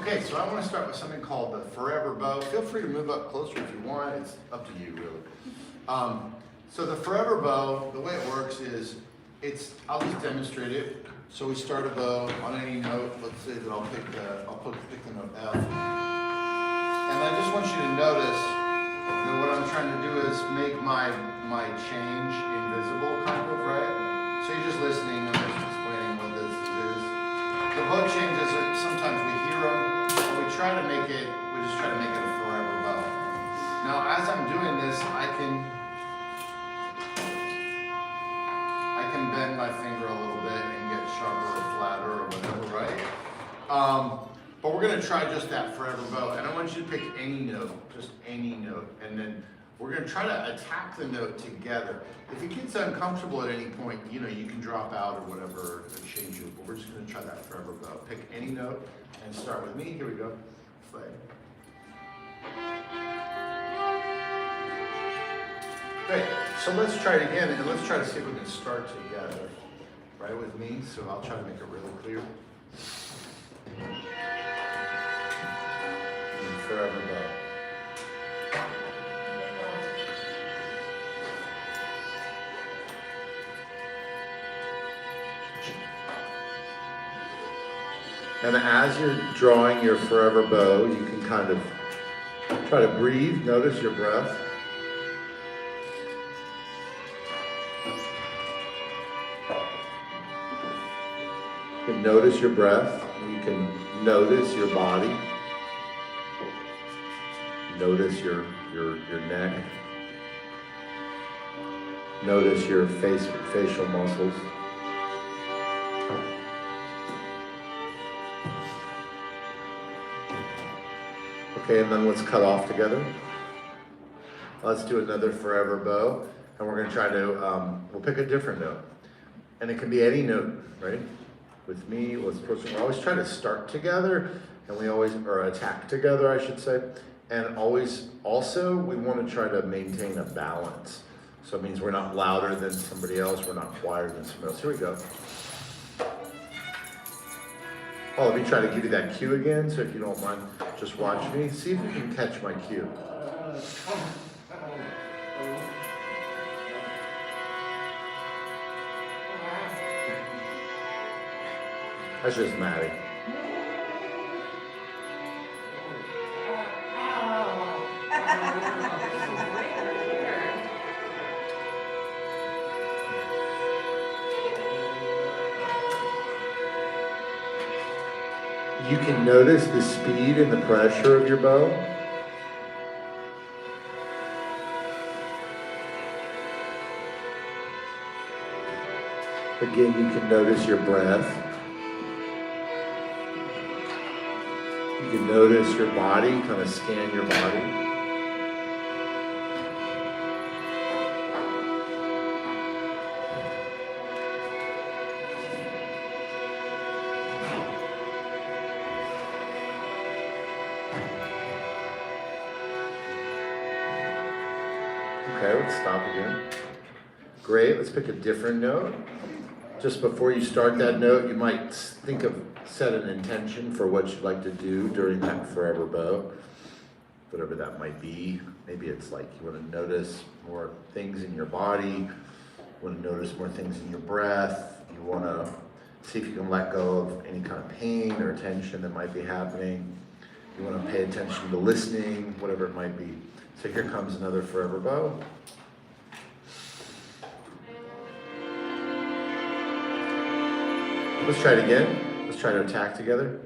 Okay, so I want to start with something called the forever bow. Feel free to move up closer if you want. It's up to you, really. So the forever bow, the way it works is, I'll just demonstrate it. So we start a bow on any note. Let's say that I'll pick the note F. And I just want you to notice that what I'm trying to do is make my change invisible, kind of, right? So you're just listening, I'm just explaining what this is. The bow changes, sometimes we hear them, but we just try to make it a forever bow. Now, as I'm doing this, I can bend my finger a little bit and get sharper or flatter or whatever, right? But we're gonna try just that forever bow, and I want you to pick any note, just any note, and then we're gonna try to attack the note together. If it gets uncomfortable at any point, you can drop out or whatever and change it, but we're just gonna try that forever bow. Pick any note and start with me. Here we go. Play. Great, so let's try it again, and let's try to see if we can start together, right, with me, so I'll try to make it really clear. And forever bow. And as you're drawing your forever bow, you can kind of try to breathe, notice your breath. You can notice your breath, you can notice your body, notice your neck, notice your facial muscles. Okay, and then let's cut off together. Let's do another forever bow, and we're gonna try to, we'll pick a different note. And it can be any note, right? With me, we always try to start together, and or attack together, I should say. And also, we want to try to maintain a balance. So it means we're not louder than somebody else, we're not quieter than somebody else. Here we go. Oh, let me try to give you that cue again, so if you don't mind, just watch me. See if you can catch my cue. That's just Maddie. You can notice the speed and the pressure of your bow. Again, you can notice your breath. You can notice your body, kind of scan your body. Okay, let's stop again. Great, let's pick a different note. Just before you start that note, you might set an intention for what you'd like to do during that forever bow, whatever that might be. Maybe it's like you want to notice more things in your body, you want to notice more things in your breath, you want to see if you can let go of any kind of pain or tension that might be happening, you want to pay attention to listening, whatever it might be. So here comes another forever bow. Let's try it again. Let's try to attack together.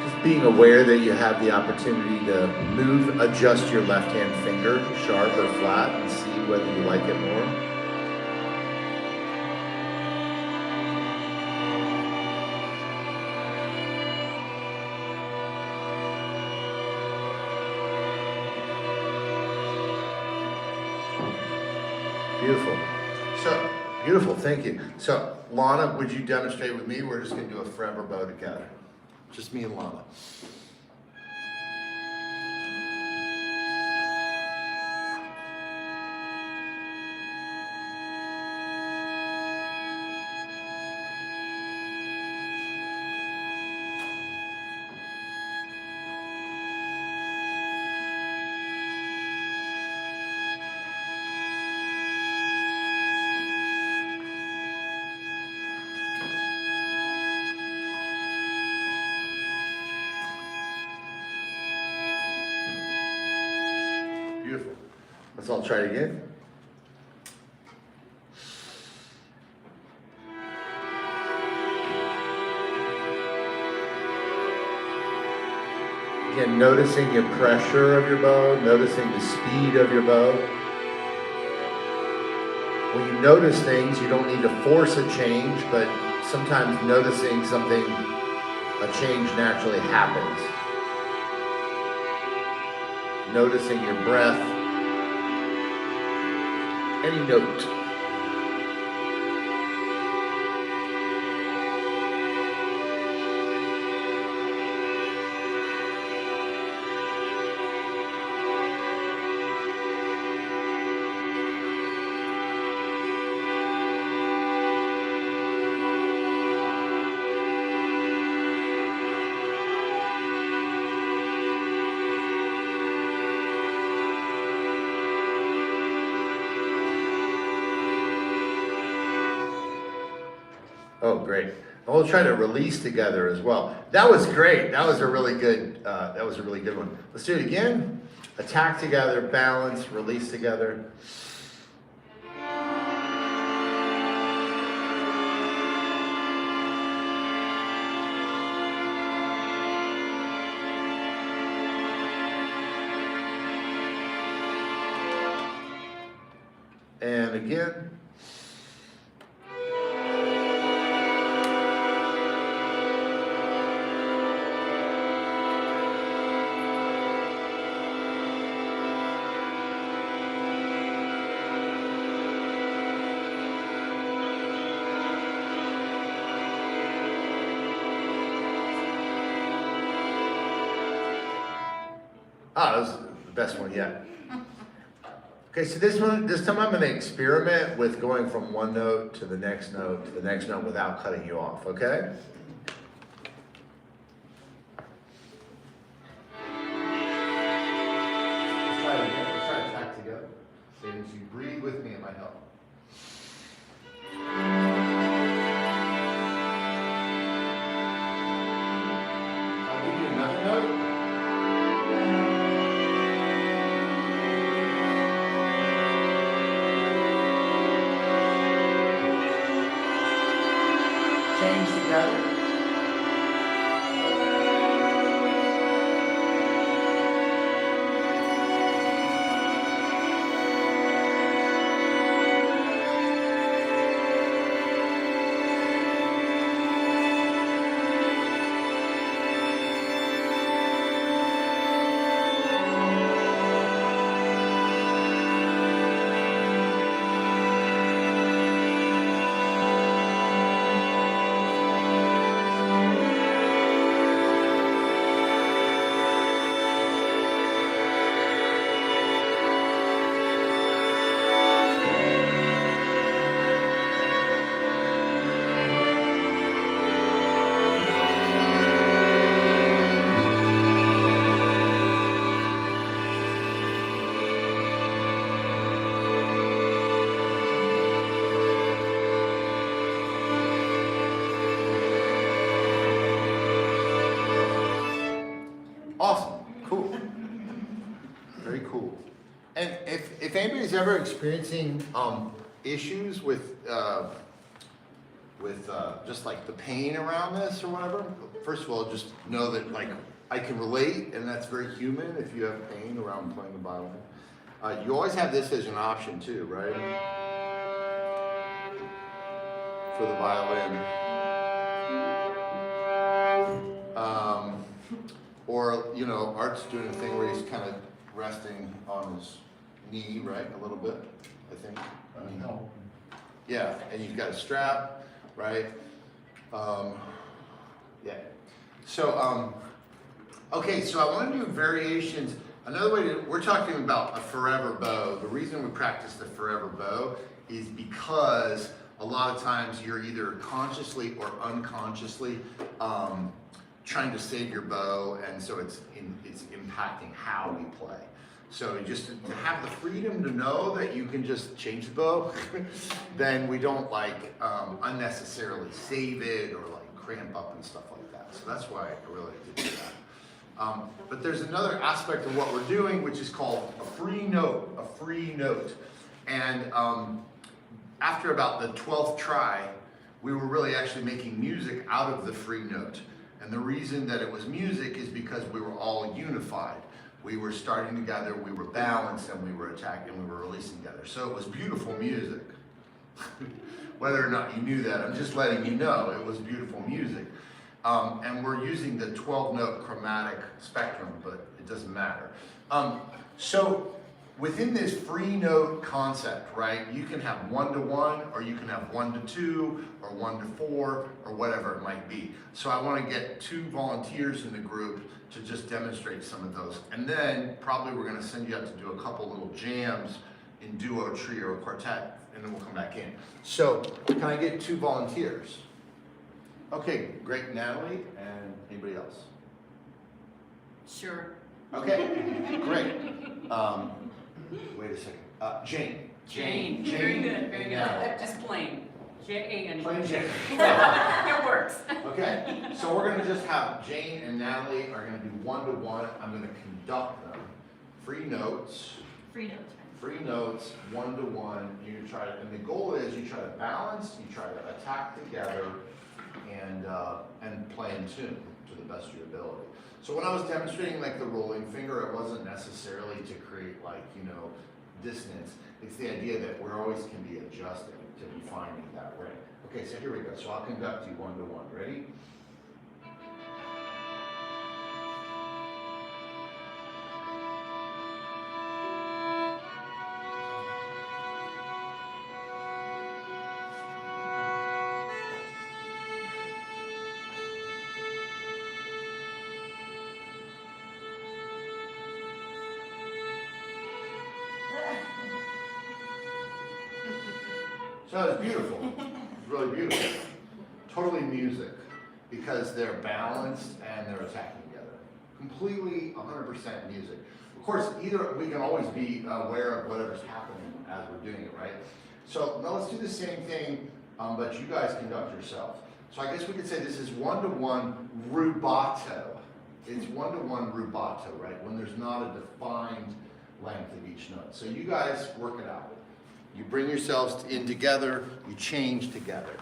Just being aware that you have the opportunity to adjust your left hand finger, sharp or flat, and see whether you like it more. Beautiful, thank you. So, Lana, would you demonstrate with me? We're just going to do a forever bow together. Just me and Lana. Let's all try it again. Again, noticing the pressure of your bow, noticing the speed of your bow. When you notice things, you don't need to force a change, but sometimes noticing something, a change naturally happens. Noticing your breath, any note. Oh, great. And we'll try to release together as well. That was great. That was a really good one. Let's do it again. Attack together, balance, release together. And again. Ah, that was the best one yet. Okay, so this time I'm going to experiment with going from one note to the next note to the next note without cutting you off, okay? Let's try it again. Let's try to attack together. So as you breathe with me, it might help. I'll give you another note. Change together. Awesome, cool, very cool. And if anybody's ever experiencing issues with just like the pain around this or whatever, first of all, just know that like I can relate, and that's very human if you have pain around playing the violin. You always have this as an option too, right? For the violin. Or, you know, Art's doing a thing where he's kind of resting on his knee, right, a little bit, I think. No. Yeah, and you've got a strap, right? Yeah. So, okay, so I want to do variations. Another way we're talking about a forever bow. The reason we practice the forever bow is because a lot of times you're either consciously or unconsciously trying to save your bow, and so it's impacting how we play. So just to have the freedom to know that you can just change the bow, then we don't like unnecessarily save it or like cramp up and stuff like that. So that's why I really like to do But there's another aspect of what we're doing, which is called a free note. And after about the 12th try, we were really actually making music out of the free note. And the reason that it was music is because we were all unified. We were starting together, we were balanced, and we were attacking, and we were releasing together. So it was beautiful music. Whether or not you knew that, I'm just letting you know it was beautiful music. And we're using the 12-note chromatic spectrum, but it doesn't matter. So within this free note concept, right, you can have 1-to-1, or you can have 1-to-2, or 1-to-4, or whatever it might be. So I want to get 2 volunteers in the group to just demonstrate some of those. And then probably we're going to send you out to do a couple little jams in duo, trio, or quartet, and then we'll come back in. So can I get 2 volunteers? Okay, great, Natalie, and anybody else? Sure. Okay, great. Wait a second. Jane. Jane. Very good, very good. Natalie. Just plain. J-A-N. Plain Jane. It works. Okay, so we're gonna just have Jane and Natalie are gonna do 1-to-1. I'm gonna conduct them. Free notes. Free notes. Free notes, 1-to-1. You try to, and the goal is you try to balance, you try to attack together, and play in tune to the best of your ability. So when I was demonstrating like the rolling finger, it wasn't necessarily to create like, dissonance. It's the idea that we always can be adjusting to be finding that way. Okay, so here we go. So I'll conduct you 1-to-1. Ready? So it's beautiful. It's really beautiful. Totally music, because they're balanced and they're attacking together. Completely 100% music. Of course, either we can always be aware of whatever's happening as we're doing it, right? So now let's do the same thing, but you guys conduct yourself. So I guess we could say this is 1-to-1 rubato. It's 1-to-1 rubato, right? When there's not a defined length of each note. So you guys work it out. You bring yourselves in together, you change together.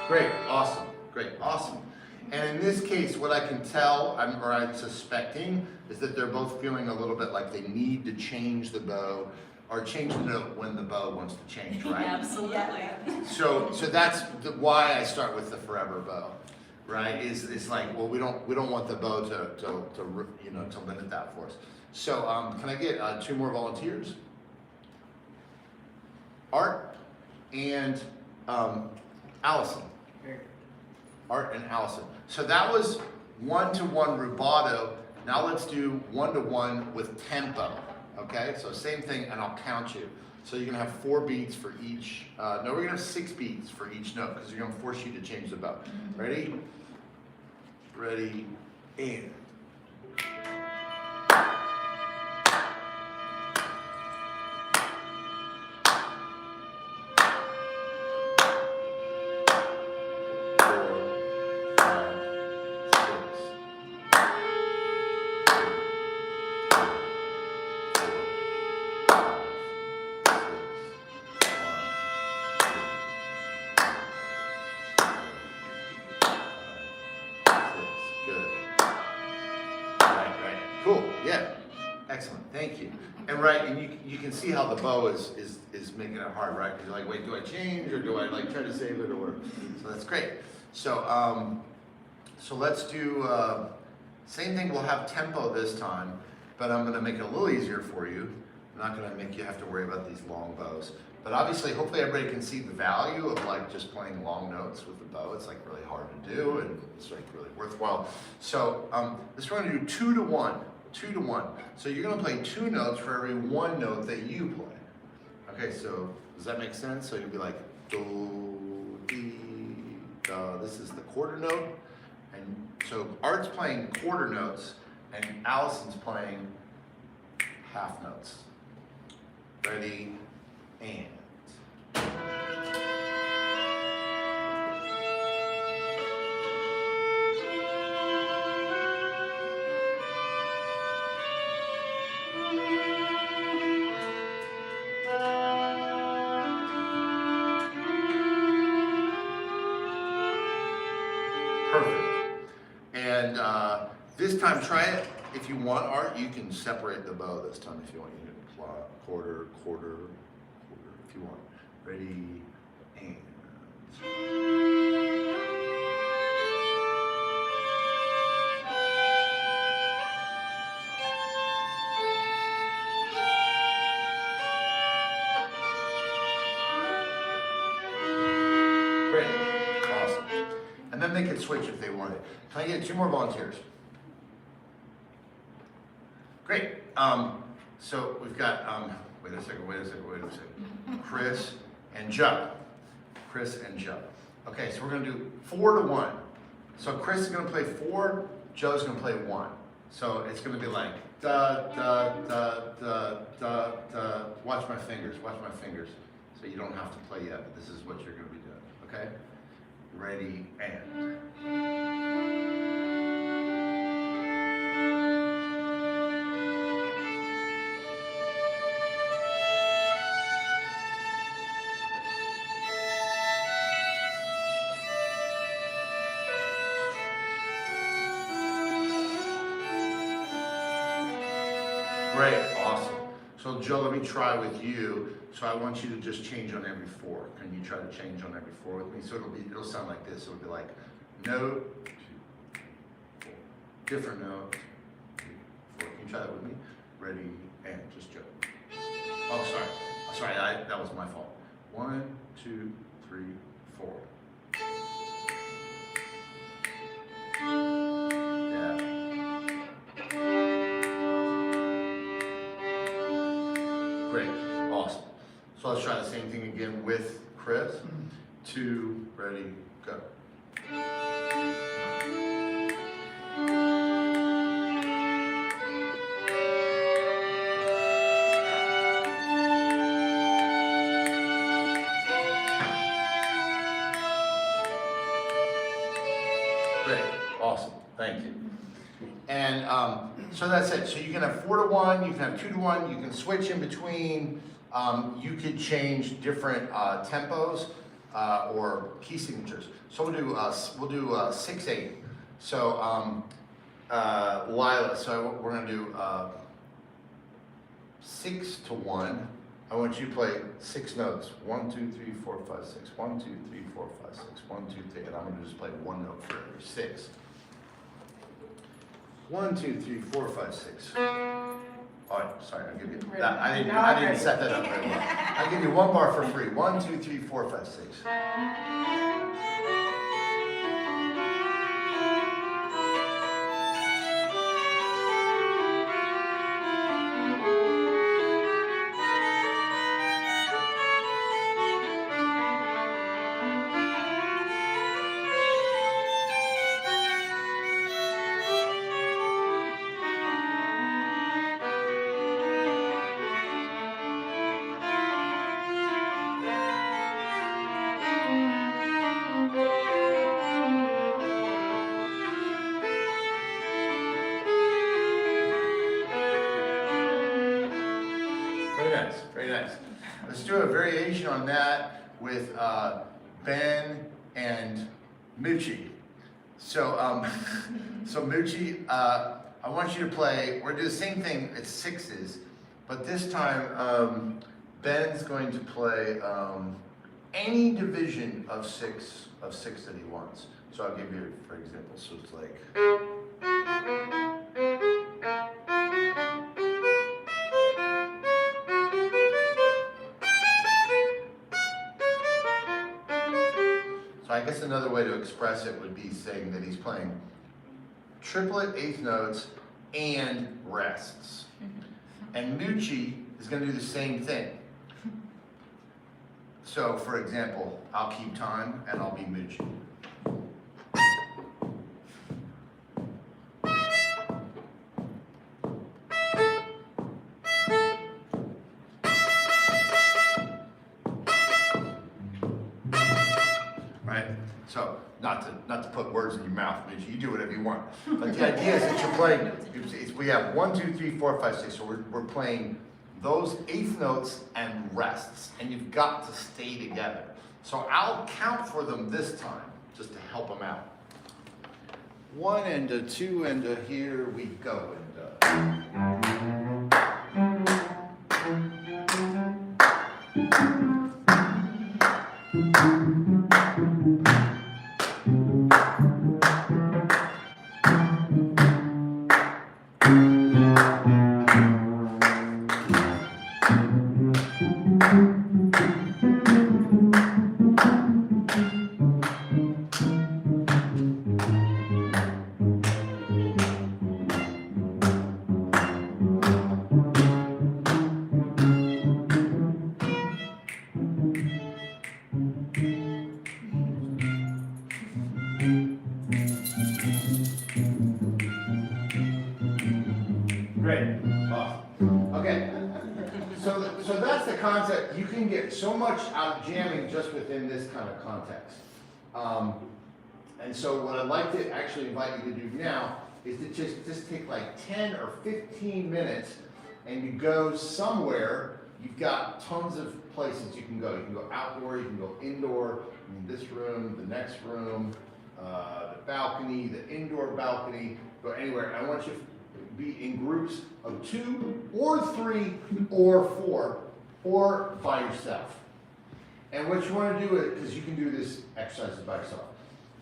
Great, awesome, great, awesome. And in this case, what I can tell, I'm suspecting, is that they're both feeling a little bit like they need to change the bow, or change the note when the bow wants to change, right? Absolutely. So that's why I start with the forever bow, right? It's like, well, we don't want the bow to limit that for us. So can I get 2 more volunteers? Art and Allison. Art and Allison. So that was 1-to-1 rubato. Now let's do 1-to-1 with tempo. Okay, so same thing, and I'll count you. So you're gonna have 4 beats for each. No, we're gonna have 6 beats for each note because you're gonna force you to change the bow. Ready? Ready, and. Cool, yeah, excellent, thank you. And right, and you can see how the bow is making it hard, right? Because you're like, wait, do I change, or do I like try to save it, or, so that's great. So, so let's do, same thing, we'll have tempo this time, but I'm gonna make it a little easier for you. I'm not gonna make you have to worry about these long bows. But obviously, hopefully everybody can see the value of like just playing long notes with the bow. It's like really hard to do, and it's like really worthwhile. So this we're gonna do 2-to-1. 2 to 1. So you're gonna play 2 notes for every 1 note that you play. Okay, so does that make sense? So you'll be like do, di, da. This is the quarter note, and so Art's playing quarter notes, and Allison's playing half notes. Ready, and. Perfect. And this time, try it. If you want, Art, you can separate the bow this time if you want. You can plot quarter, quarter, quarter if you want. Ready, and. Great. Awesome. And then they can switch if they wanted. Can I get 2 more volunteers? Great. So we've got, wait a second. Chris and Joe. Okay, so we're gonna do 4 to 1. So Chris is gonna play 4, Joe's gonna play 1. So it's gonna be like, da, da, da, da, da, da. Watch my fingers. So you don't have to play yet, but this is what you're gonna be doing, okay? Ready, and. Great, awesome. So Joe, let me try with you. So I want you to just change on every 4. Can you try to change on every 4 with me? So it'll sound like this. It'll be like note, 2, 4. Different note, 2, 4. Can you try that with me? Ready, and just Joe. Oh, sorry. That was my fault. 1, 2, 3, 4. Great, awesome. So let's try the same thing again with Chris. 2, ready, go. Great, awesome, thank you. And so that's it. So you can have 4 to 1, you can have 2 to 1, you can switch in between. You could change different tempos or key signatures. So we'll do 6/8. So Lila, so we're gonna do 6 to 1. I want you to play 6 notes. 1, 2, 3, 4, 5, 6. 1, 2, 3, 4, 5, 6. 1, 2, 3, and I'm gonna just play 1 note for every 6. 1, 2, 3, 4, 5, 6. Oh, sorry, I'll give you that. I didn't set that up very well. I'll give you 1 bar for free. 1, 2, 3, 4, 5, 6. Very nice. Let's do a variation on that with Ben and Moochie. So, so Moochie, I want you to play. We're gonna do the same thing. It's 6s, but this time Ben's going to play any division of 6 that he wants. So I'll give you, for example. So it's like. So I guess another way to express it would be saying that he's playing triplet 8th notes and rests. And Mucci is going to do the same thing. So, for example, I'll keep time and I'll be Mucci. Right? So, not to put words in your mouth, Mucci, you do whatever you want. But the idea is that you're playing, we have 1, 2, 3, 4, 5, 6, so we're playing those eighth notes and rests, and you've got to stay together. So I'll count for them this time, just to help them out. 1 and a 2 and a here we go. Great, awesome. Okay, so that's the concept. You can get so much out jamming just within this kind of context. And so what I'd like to actually invite you to do now is to just take like 10 or 15 minutes and you go somewhere. You've got tons of places you can go. You can go outdoor, you can go indoor, in this room, the next room, the balcony, the indoor balcony, go anywhere. I want you to be in groups of 2 or 3 or 4 or by yourself. And what you want to do is, because you can do this exercise by yourself,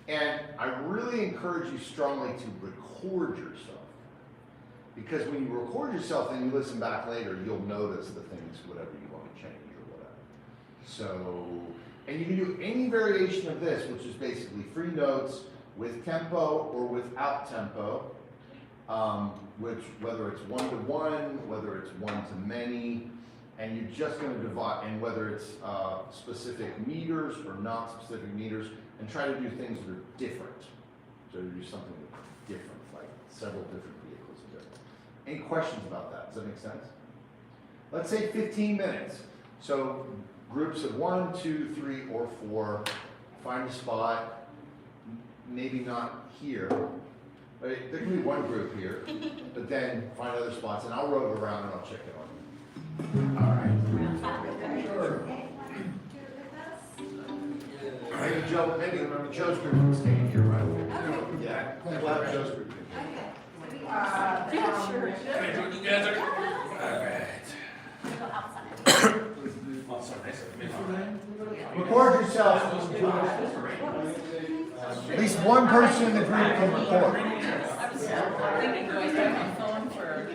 and I really encourage you strongly to record yourself. Because when you record yourself and you listen back later, you'll notice the things, whatever you want to change or whatever. So, and you can do any variation of this, which is basically free notes with tempo or without tempo. Which, whether it's 1-to-1, whether it's 1-to-many, and you're just going to divide, and whether it's specific meters or not specific meters, and try to do things that are different. So do something that's different, like several different vehicles. Any questions about that? Does that make sense? Let's say 15 minutes. So groups of 1, 2, 3, or 4. Find a spot. Maybe not here. Right? There can be one group here, but then find other spots, and I'll roll around and I'll check it on you. All right. Sure. Maybe Joe's group can stay in here, right? Okay. Yeah. We'll have Joe's group in here. Okay. Yeah, sure. Can we do it together? Record yourself. At least one person in the group can record. I was thinking, do I have my phone for,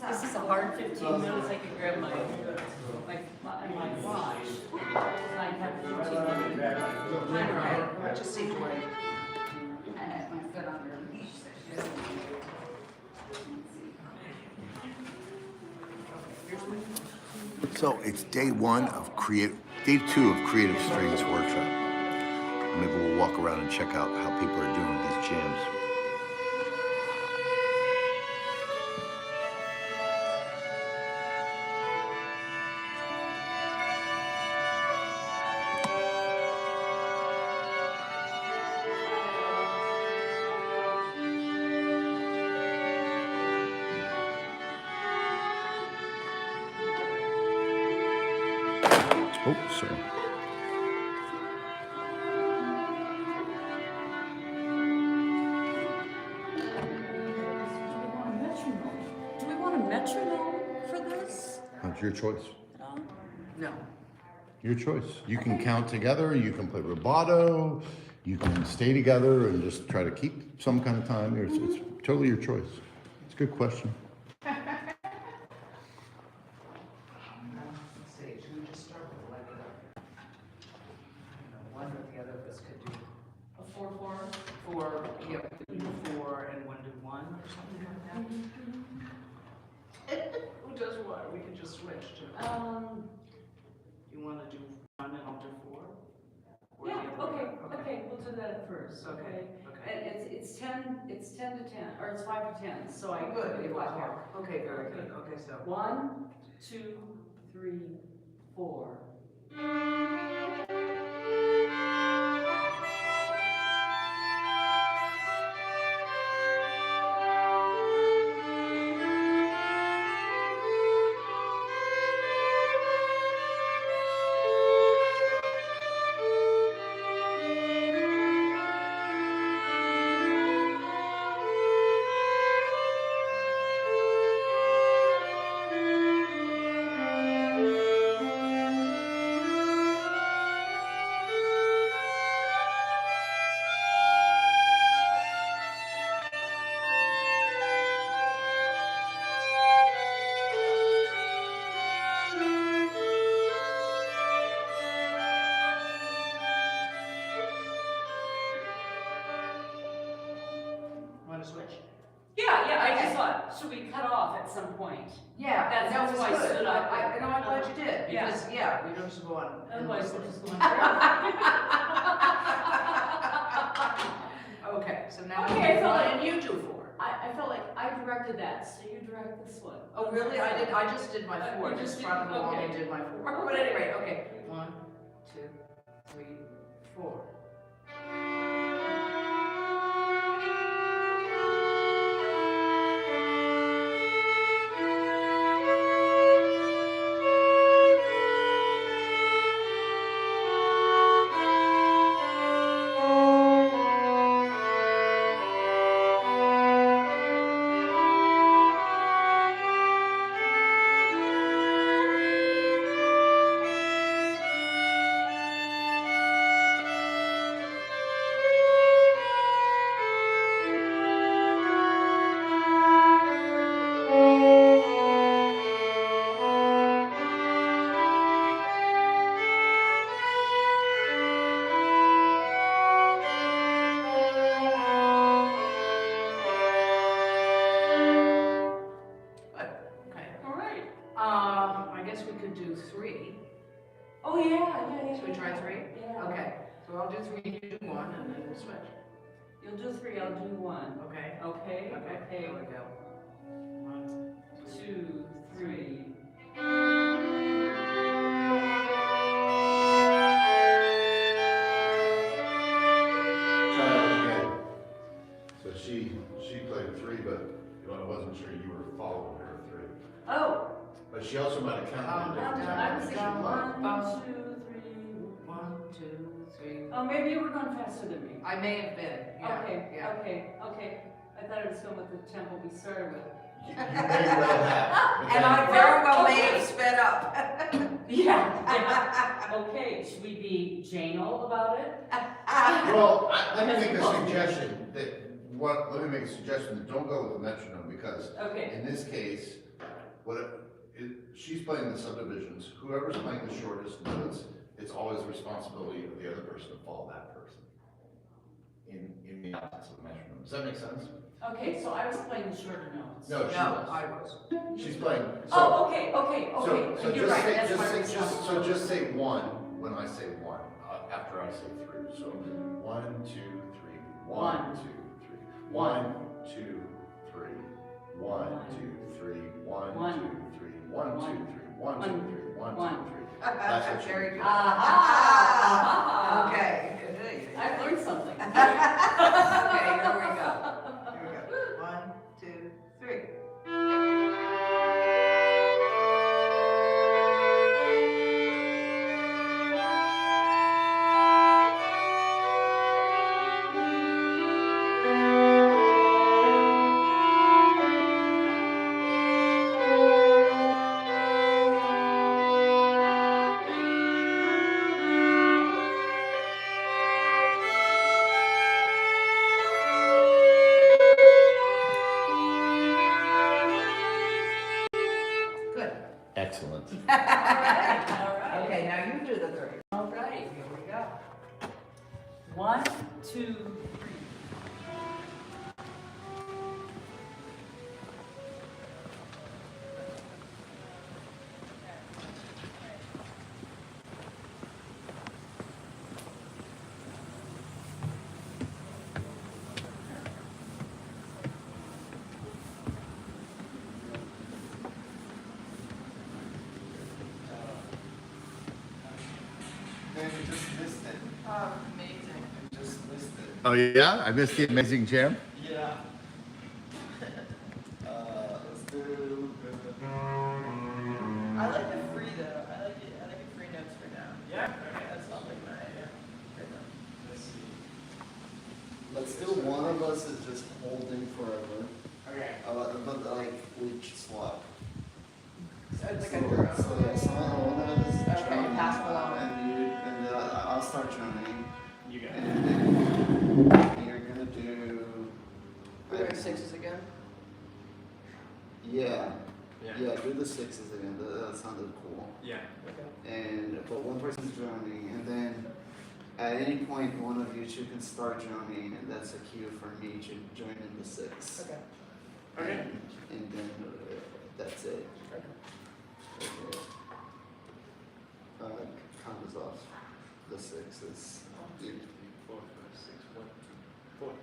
this is a hard 15 minutes, I could grab my watch. I have 15 minutes. I just need to wait. I have my foot on her leash, so she doesn't. So it's day 2 of Creative Strings Workshop. Maybe we'll walk around and check out how people are doing these jams. Oh, sorry. Do we want a metronome for this? That's your choice. No. Your choice. You can count together, you can play rubato, you can stay together and just try to keep some kind of time. It's totally your choice. It's a good question. Stage, we just start with like one or the other of us could do. A 4-4? Four, yeah, we could do 4 and 1-to-1 or something like that. to switch to? You wanna do 1 and I'll do 4? Or Yeah, the other way? okay, we'll do that at first, okay? Okay. And it's 10 to 10, or it's 5 to 10, so I. Oh, good, we it go was back. hard. Okay, very good, okay, so. 1, 2, 3, 4. Want to switch? Yeah, I Okay. just thought, should we cut off at some point? Yeah, That's that was why I good. stood up. You know, I'm glad you did, Yeah. because, yeah, we don't just go on. Otherwise, we're just going forever. Okay, so now Okay, we I do felt 1 like- and you do 4. I felt like I directed that, so you direct this one. Oh, really? I just did my You 4, just just did- front along okay. and did my 4. But anyway, okay. 1, 2, 3, 4. Good, okay. All right. I guess we could do 3. Oh, yeah. Should we try 3? Yeah. Okay, so I'll do 3, you do 1, and then we'll switch. You'll do 3, I'll do 1. Okay? Okay, There we go. 1, 2, 3. Try that again. So she played 3, but I wasn't sure you were following her 3. Oh, But she also might have counted a different I time was than she thinking played. 1, 2, 3. 1, 2, 3. Oh, maybe you were going faster than me. I may have been, yeah, Okay, yeah. okay. I thought it was going with the tempo we started with. You may well have. but And then- I very well may Okay. have sped up. Yeah. Okay, should we be Janel about it? Well, let me make a suggestion let me make a suggestion that don't go with the metronome because Okay, in this case, she's playing the subdivisions. Whoever's playing the shortest notes, it's always the responsibility of the other person to follow that person. In the absence of the metronome. Does that make sense? okay, so I was playing the shorter notes. No, she No, was. I was. She's playing. Oh, okay, So you're just right, say, that's my responsibility. so just say 1 when I say 1, after I say 3. So 1, 2, 3, 1, 2, 3, 1, 2, 3, 1, 2, 3, 1, 2, 3, 1, 2, 3, 1, 2, 3, 1, 2, 3. That's what Very good. Aha! Okay. I've learned something. Okay, here we go. Here we go. 1, 2, 3. Good. Excellent. All right. Okay, now you do the 3. All right, here we go. 1, 2, 3. Man, you just missed it. Amazing. You just missed it. Oh yeah, I missed the amazing jam. Yeah. Let's do. I like the free though. I like it free notes for now. Yeah. Okay, that's not like my rhythm. Let's see. Let's do one of us is just holding forever. Okay. But like we swap. So it's like So, a drum. so yeah, someone one of us is Okay, drumming, pass along. and I'll start drumming, You got it. and then you're gonna do. We're doing sixes again. Yeah. Yeah. Yeah, do the sixes again. That sounded cool. Yeah. Okay. And but one person's drumming, and then at any point one of you two can start drumming, and that's a cue for me to join in the six. Okay. Okay. And then that's it. Okay. Okay. Count us off. The sixes. 2, 3, 4, 5, 6, 1, 2, 4.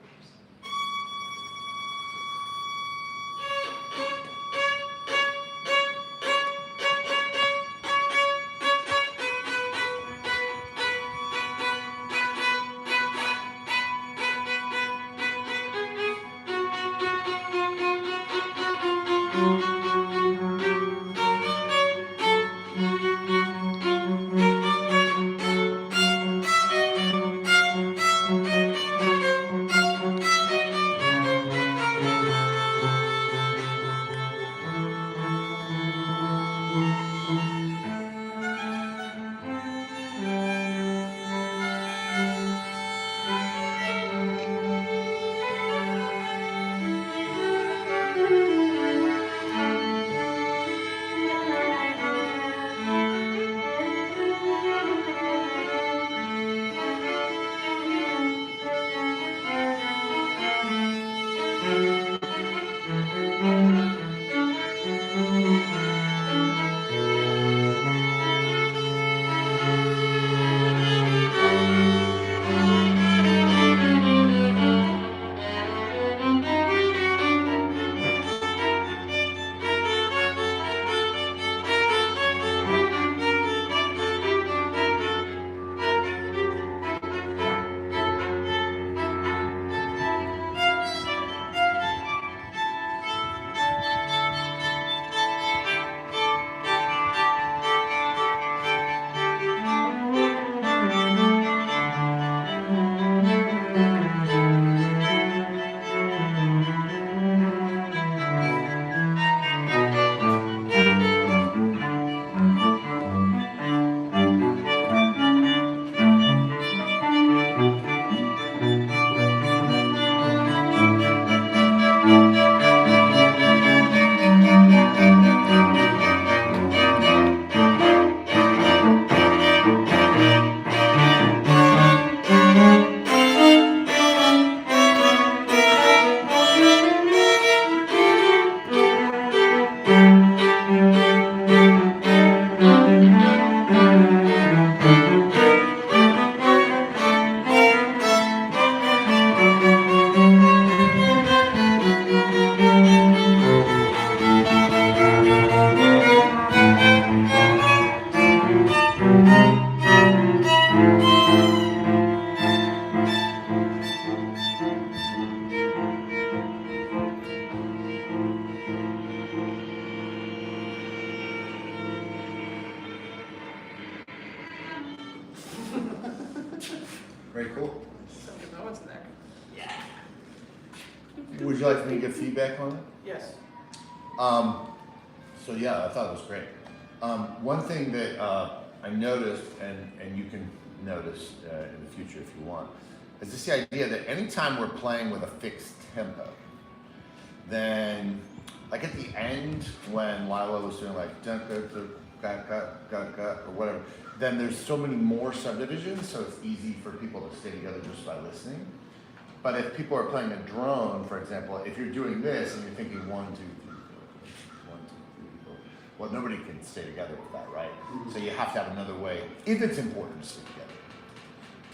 Very cool. So no one's there. Would you like me to give feedback on it? Yes. So yeah, I thought it was great. One thing that I noticed, and you can notice in the future if you want, is just the idea that anytime we're playing with a fixed tempo, then like at the end when Lila was doing like dun, dun, dun, ga, ga, ga, ga, or whatever, then there's so many more subdivisions, so it's easy for people to stay together just by listening. But if people are playing a drone, for example, if you're doing this and you're thinking 1, 2, 3, 4, 1, 2, 3, 4, well, nobody can stay together with that, right? So you have to have another way, if it's important to stay together.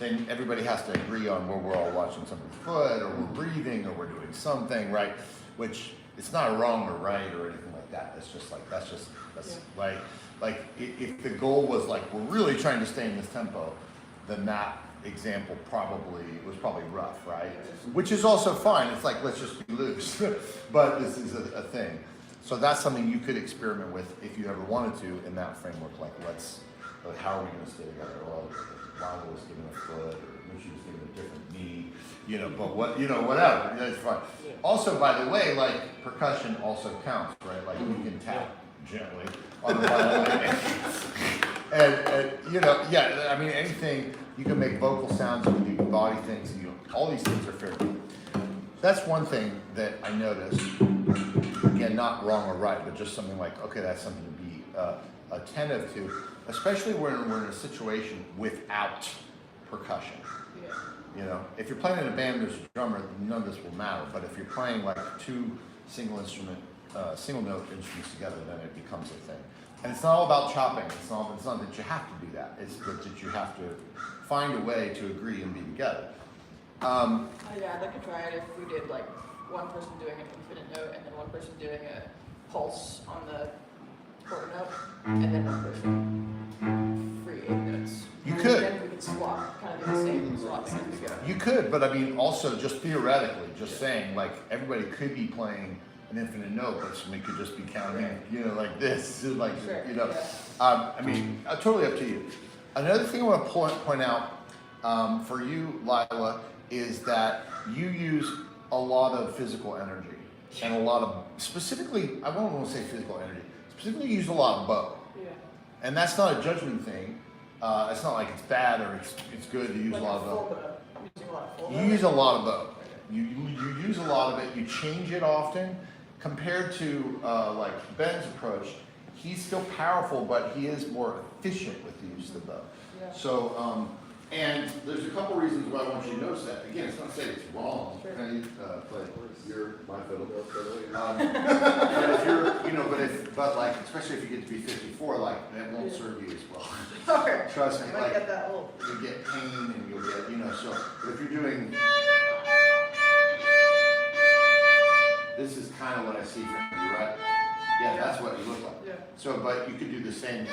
Then everybody has to agree on where we're all watching somebody's foot, or we're breathing, or we're doing something, right? Which it's not wrong or right or anything like that. It's just like that's Yeah. like if the goal was like we're really trying to stay in this tempo, then that example was probably rough, right? Which is also fine. It's like, let's just be loose. But this is a thing. So that's something you could experiment with if you ever wanted to in that framework. Like, how are we going to stay together? Well, Lila was given a foot, or she was given a different knee, but whatever. That's fine. Also, by the way, like, percussion also counts, right? Like, you can tap gently on the violin. And I mean, anything, you can make vocal sounds, you can do body things, all these things are fair game. That's one thing that I noticed. Again, not wrong or right, but just something like, okay, that's something to be attentive to, especially when we're in a situation without percussion. If you're playing in a band, there's a drummer, none of this will matter. But if you're playing like two single note instruments together, then it becomes a thing. And it's not all about chopping. It's not that you have to do that. It's that you have to find a way to agree and be together. Yeah, I'd like to try it if we did like one person doing an infinite note and then one person doing a pulse on the quarter note, and then one person free 8 notes. You And could. then we could swap, kind of do the same swapping as we go. You could, but I mean, also just theoretically, just saying, like, everybody could be playing an infinite note, but somebody could just be counting, like this, like, Sure, I mean, totally up to you. Another thing I want to point out for you, Lila, is that you use a lot of physical energy and a lot of, specifically, I don't want to say physical energy, specifically you use a lot of bow. Yeah. And that's not a judgment thing. It's not like it's bad or it's good to use a lot of bow. Using a lot of full You use a lot of bow. You use a lot of it. You change it often. Compared to like Ben's approach, he's still powerful, but he is more efficient with the use of the bow. Yeah. So, and there's a couple reasons why I want you to notice that. Again, it's not saying it's wrong. Sure. Can you play my fiddle? But if you're, but like, especially if you get to be 54, like, that won't serve you as well. Okay. Trust me, I might like, get that little. you get pain and you'll get, so, but if you're doing, this is kind of what I see from you, right? Yeah, that's what you look like. Yeah. So, but you could do the same.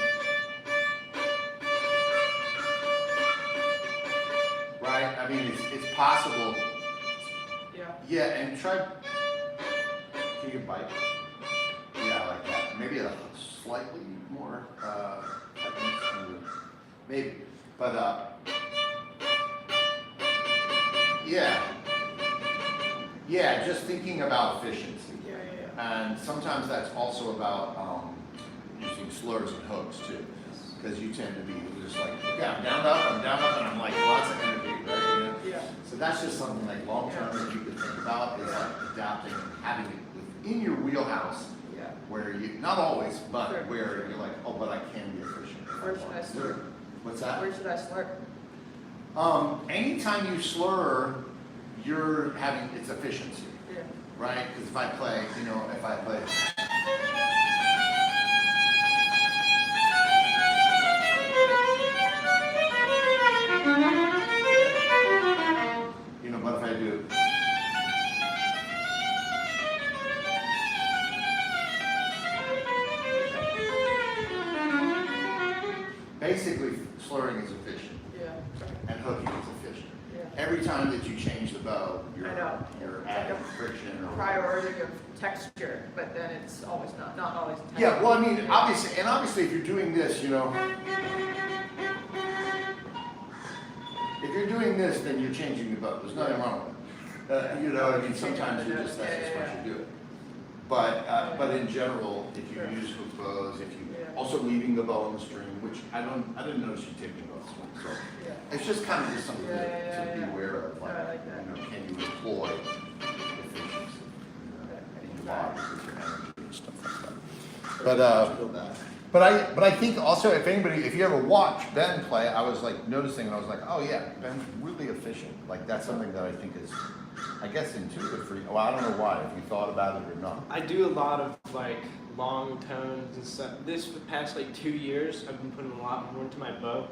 Right? I mean, it's possible. Yeah. Yeah, and try, can you bite? Yeah, like that. Maybe a slightly more, maybe. But, yeah, just thinking about efficiency. Yeah. And sometimes that's also about using slurs and hooks too. Because you tend to be just like, okay, I'm down up, and I'm like lots of energy, right? Yeah. So that's just something like long term that you could think about is like adapting and having it within your wheelhouse Yeah. where you, not always, but Sure. where you're like, oh, but I can be efficient. if Where I should want I to." slur? What's that? Where should I slur? Anytime you slur, you're having, it's efficiency, Yeah. right? Because if I play, if I play. But if I do. Basically, slurring is efficient Yeah. and hooking is efficient. Yeah. Every time that you change the bow, you're, I know. you're adding friction or Priority of texture, but then it's always not always. Yeah, well, I mean, obviously, if you're doing this, if you're doing this, then you're changing the bow. There's nothing wrong with it. Sometimes you just, that's just what you do. But in general, if you use hook bows, if you, also leaving the bow on the string, which I didn't notice you taking bows, so. Yeah. It's just kind of just something to be Yeah. aware of, I like that. can you employ efficiency in your body with your energy and stuff like that. But I think also if you ever watch Ben play, I was like noticing and I was like, oh yeah, Ben's really efficient. Like that's something that I think is, I guess, intuitive for you. Well, I don't know why, if you thought about it or not. I do a lot of like long tones and stuff. This for the past like 2 years, I've been putting a lot more into my bow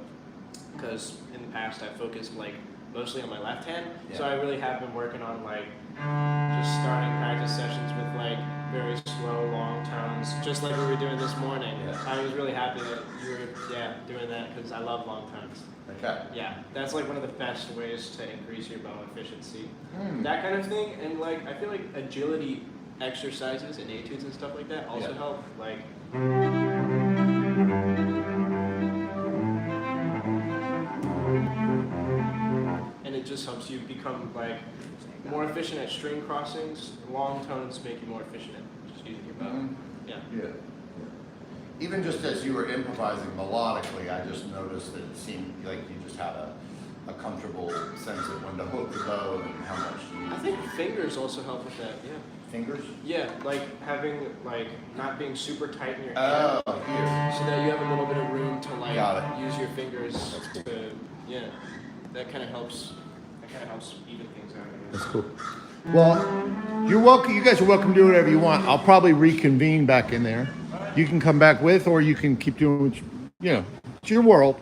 because in the past I focused like mostly on my left hand. So Yeah. I really have been working on like just starting practice sessions with like very slow, long tones, just like we were doing this morning. Yeah. I was really happy that you were doing that because I love long tones. Okay. Yeah, that's like one of the best ways to increase your bow efficiency. Hmm. That kind of thing, and like I feel like agility exercises and etudes and stuff like that also Yeah. help. Like and it just helps you become like more efficient at string crossings. Long tones make you more efficient at just using your bow. Mhm. Yeah. Yeah. Even just as you were improvising melodically, I just noticed that it seemed like you just had a comfortable sense of when to hook the bow and how much you I think fingers also help with that. Yeah. fingers. Yeah, like having like not being super tight in your hand. Oh, here. So that you have a little bit of room to like Got use your fingers to, yeah, that kind of helps. That kind of helps even things out. I guess. That's cool. Well, you're welcome. You guys are welcome to do whatever you want. I'll probably reconvene back in there. You can come back with, or you can keep doing what you know. It's your world.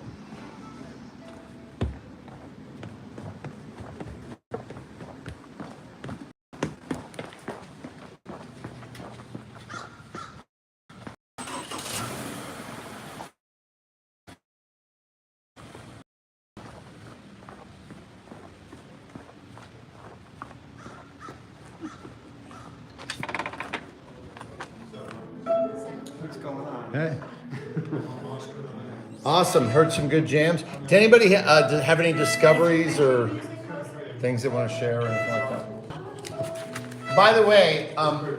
What's going on? Hey. Awesome. Heard some good jams. Did anybody have any discoveries or things they want to share or anything like that? By the way,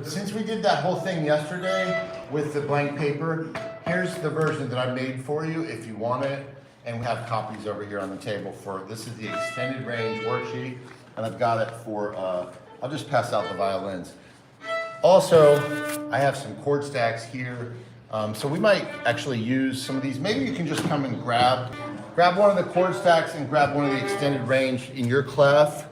since we did that whole thing yesterday with the blank paper, here's the version that I made for you if you want it. And we have copies over here on the table for, this is the extended range worksheet. And I've got it for, I'll just pass out the violins. Also, I have some chord stacks here. So we might actually use some of these. Maybe you can just come and grab one of the chord stacks and grab one of the extended range in your clef.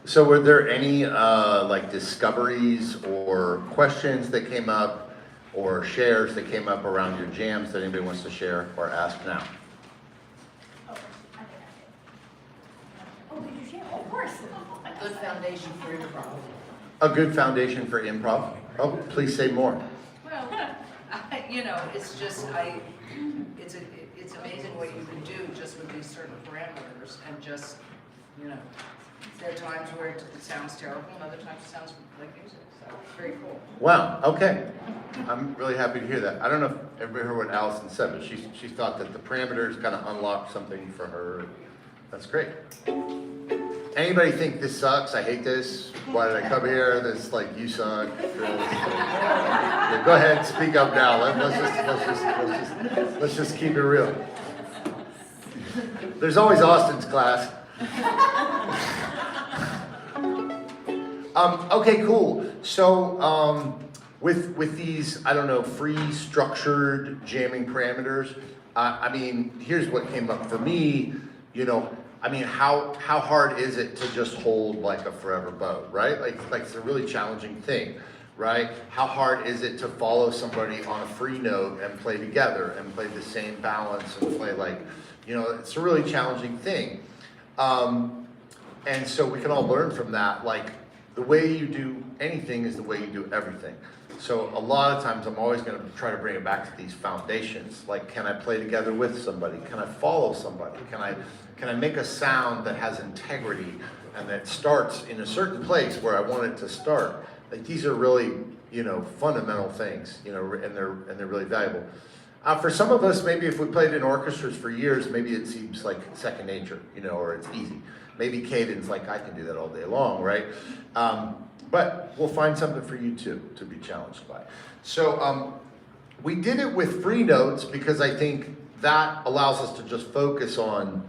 So were there any like discoveries or questions that came up or shares that came up around your jams that anybody wants to share or ask now? Oh, did you share? Of course. A good foundation for improv. A good foundation for improv? Oh, please say more. Well, it's just, it's amazing what you can do just with these certain parameters and just, there are times where it sounds terrible and other times it sounds like music, so it's very cool. Wow, okay. I'm really happy to hear that. I don't know if everybody heard what Allison said, but she thought that the parameters kind of unlocked something for her. That's great. Anybody think this sucks? I hate this. Why did I come here? This like you suck. Yeah, go ahead, speak up now. Let's just keep it real. There's always Austin's class. Okay, cool. So with these, I don't know, free structured jamming parameters, I mean, here's what came up for me. I mean, how hard is it to just hold like a forever bow, right? Like it's a really challenging thing, right? How hard is it to follow somebody on a free note and play together and play the same balance and play like, it's a really challenging thing. And so we can all learn from that. Like the way you do anything is the way you do everything. So a lot of times I'm always going to try to bring it back to these foundations. Like, can I play together with somebody? Can I follow somebody? Can I make a sound that has integrity and that starts in a certain place where I want it to start? Like these are really, fundamental things, and they're really valuable. For some of us, maybe if we played in orchestras for years, maybe it seems like second nature, or it's easy. Maybe Caden's like, I can do that all day long, right? But we'll find something for you too, to be challenged by. So, we did it with free notes because I think that allows us to just focus on,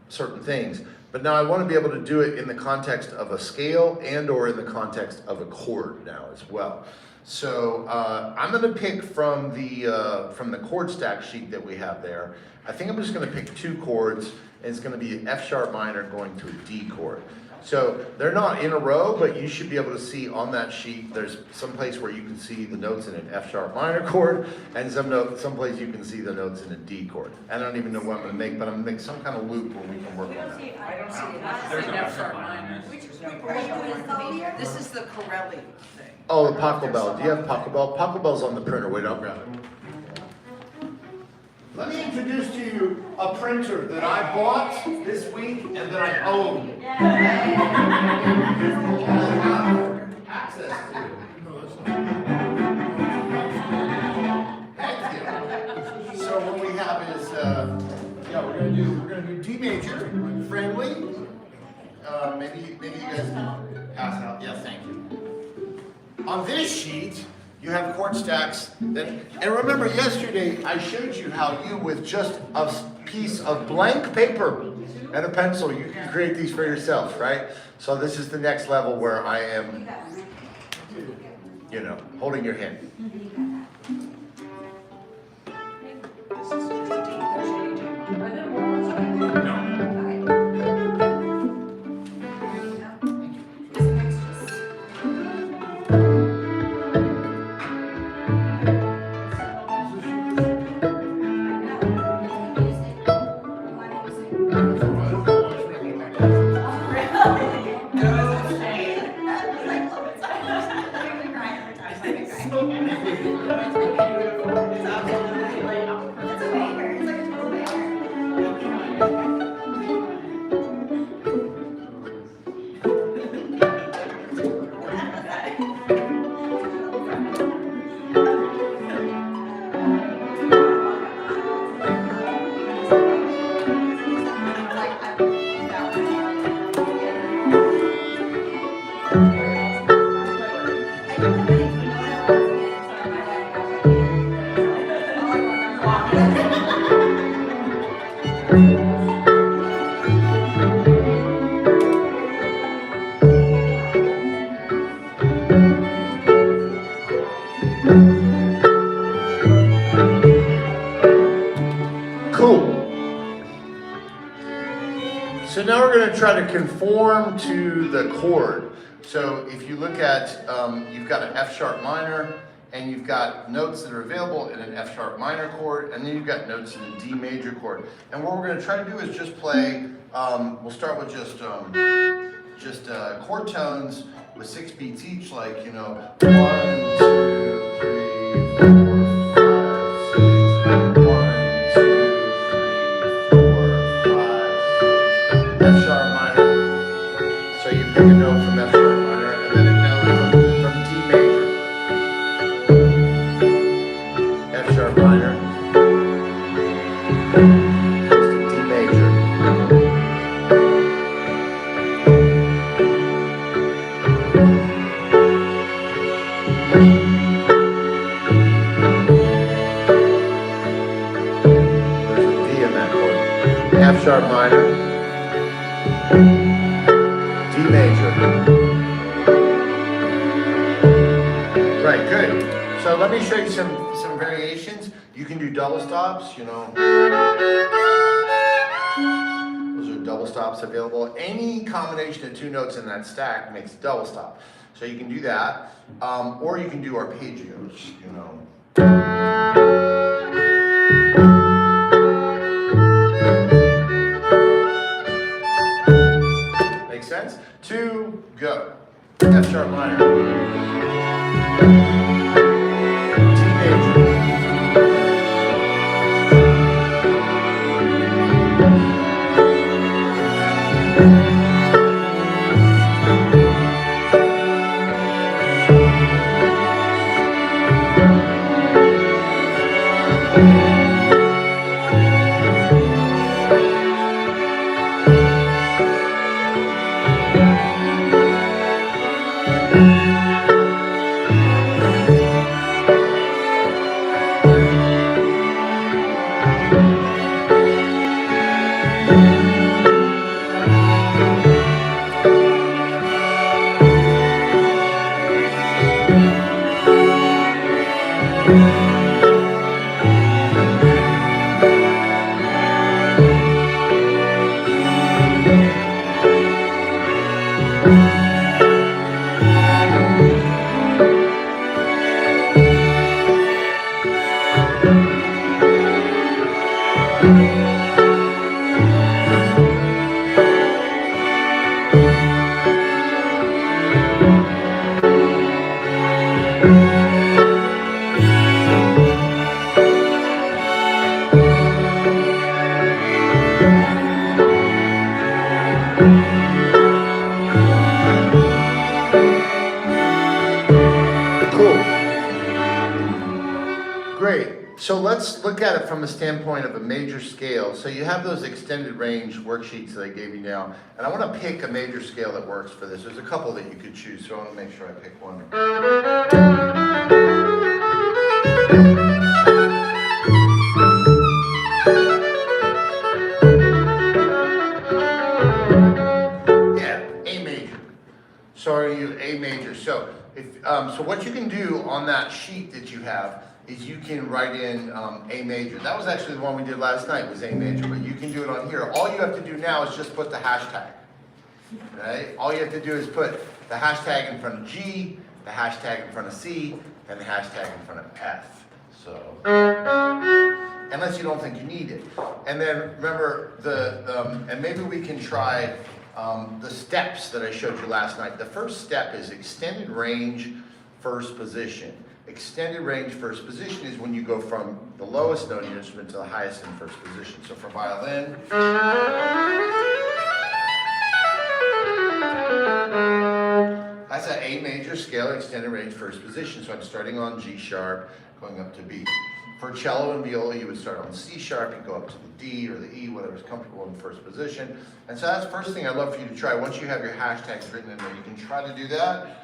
certain things. But now I want to be able to do it in the context of a scale and or in the context of a chord now as well. So I'm going to pick from the chord stack sheet that we have there. I think I'm just going to pick 2 chords, and it's going to be an F sharp minor going to a D chord. So they're not in a row, but you should be able to see on that sheet, there's some place where you can see the notes in an F sharp minor chord, and some place you can see the notes in a D chord. I don't even know what I'm going to make, but I'm going to make some kind of loop where we can work on that. I don't see There's it. no F sharp F minor. Which There's no are you doing Collier? This is the Corelli thing. Oh, the Pachelbel. Do you have Pachelbel? Pachelbel's on the printer. Wait, I'll grab it. Let me introduce to you a printer that I bought this week and that I own. Access to. Thank you. So what we have is, we're gonna do D major, friendly. Maybe you guys can pass out. Yeah, thank you. On this sheet, you have chord stacks that, and remember yesterday I showed you how you, with just a piece of blank paper and a pencil, you can create these for yourself, right? So this is the next level where I am, holding your hand. This is just D. There's a D. So now we're going to try to conform to the chord. So if you look at, you've got an F sharp minor, and you've got notes that are available in an F sharp minor chord, and then you've got notes in a D major chord. And what we're going to try to do is just play, we'll start with just chord tones with 6 beats each, like, 1, 2, 3, 4, 5, 6, 1, 2, 3, 4, 5, 6, F sharp minor. So you pick a note from F sharp minor, and then a note from D major. F sharp minor. D major. There's a D in that chord. F sharp minor. D major. Right, good. So let me show you some variations. You can do double stops, Those are double stops available. Any combination of 2 notes in that stack makes a double stop. So you can do that. Or you can do arpeggios, Make sense? 2, go. F sharp minor. D major. Cool. Great. So let's look at it from a standpoint of a major scale. So you have those extended range worksheets that I gave you now, and I want to pick a major scale that works for this. There's a couple that you could choose, so I want to make sure I pick one. Yeah, A major. So are you A major? So so what you can do on that sheet that you have is you can write in A major. That was actually the one we did last night, was A major, but you can do it on here. All you have to do now is just put the hashtag. Right? All you have to do is put the hashtag in front of G, the hashtag in front of C, and the hashtag in front of F. So, unless you don't think you need it. And then remember and maybe we can try the steps that I showed you last night. The first step is extended range first position. Extended range first position is when you go from the lowest note in your instrument to the highest in first position. So for violin, that's an A major scale, extended range first position. So I'm starting on G sharp, going up to B. For cello and viola, you would start on C sharp, you go up to the D or the E, whatever's comfortable in first position. And so that's the first thing I'd love for you to try. Once you have your hashtags written in there, you can try to do that.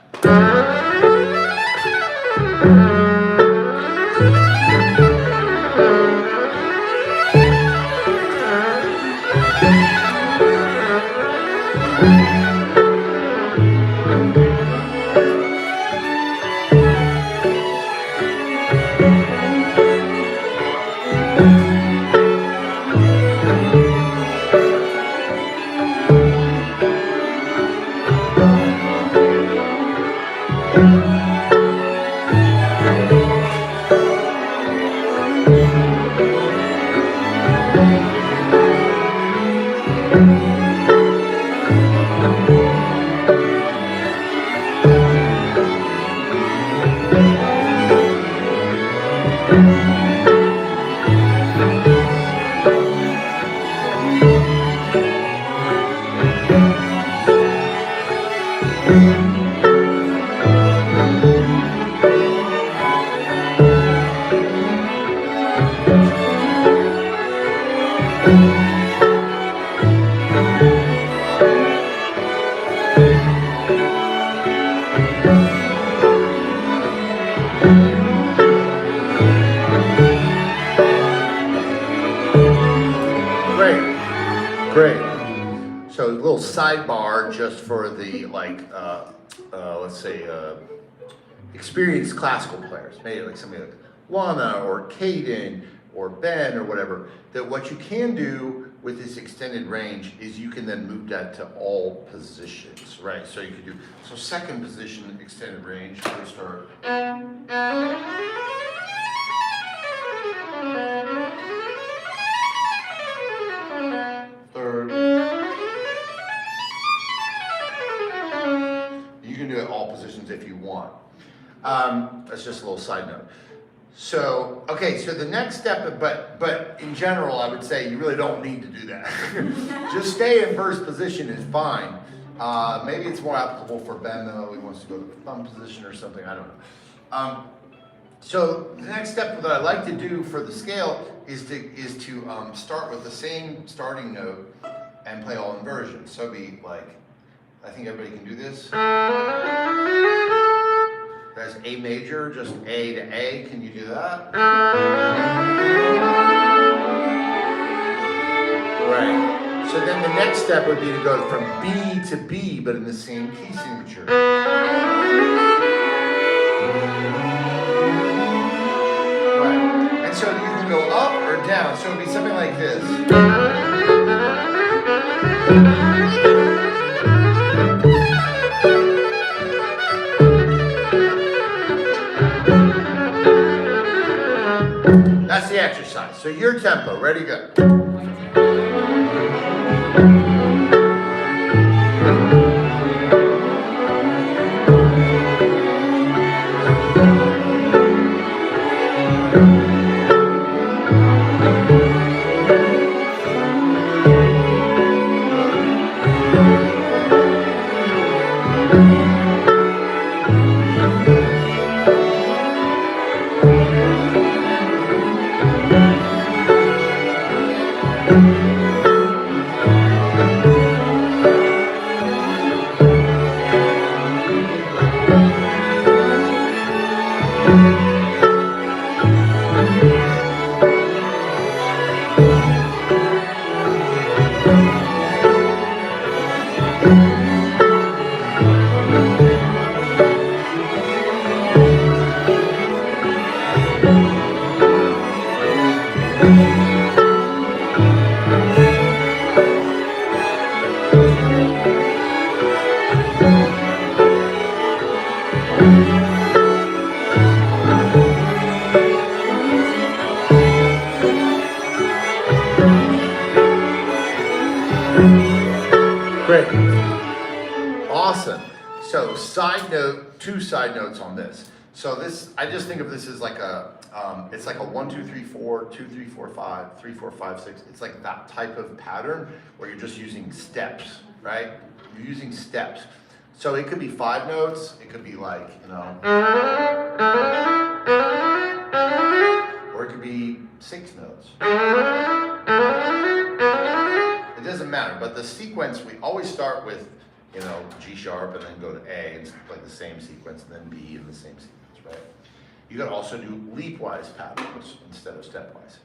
Great. So a little sidebar just for the let's say experienced classical players, maybe like somebody like Lana or Caden or Ben or whatever, that what you can do with this extended range is you can then move that to all positions, right? So you could do, so second position extended range, so we start. Third. You can do it all positions if you want. That's just a little side note. So, okay, so the next step, but in general, I would say you really don't need to do that. Just stay in first position is fine. Maybe it's more applicable for Ben though. He wants to go to the thumb position or something, I don't know. So the next step that I like to do for the scale is to start with the same starting note and play all inversions. So it'd be like, I think everybody can do this. That's A major, just A to A. Can you do that? Right. So then the next step would be to go from B to B, but in the same key signature. Right. And so you can go up or down. So it'd be something like this. That's the exercise. So your tempo, ready, go. Great. Awesome. So side note, 2 side notes on this. So this, I just think of this as like a, it's like a 1, 2, 3, 4, 2, 3, 4, 5, 3, 4, 5, 6. It's like that type of pattern where you're just using steps, right? You're using steps. So it could be 5 notes. It could be like, you know, or it could be 6 notes. It doesn't matter, but the sequence, we always start with, you know, G sharp and then go to A and play the same sequence, and then B in the same sequence, right? You could also do leapwise patterns instead of stepwise.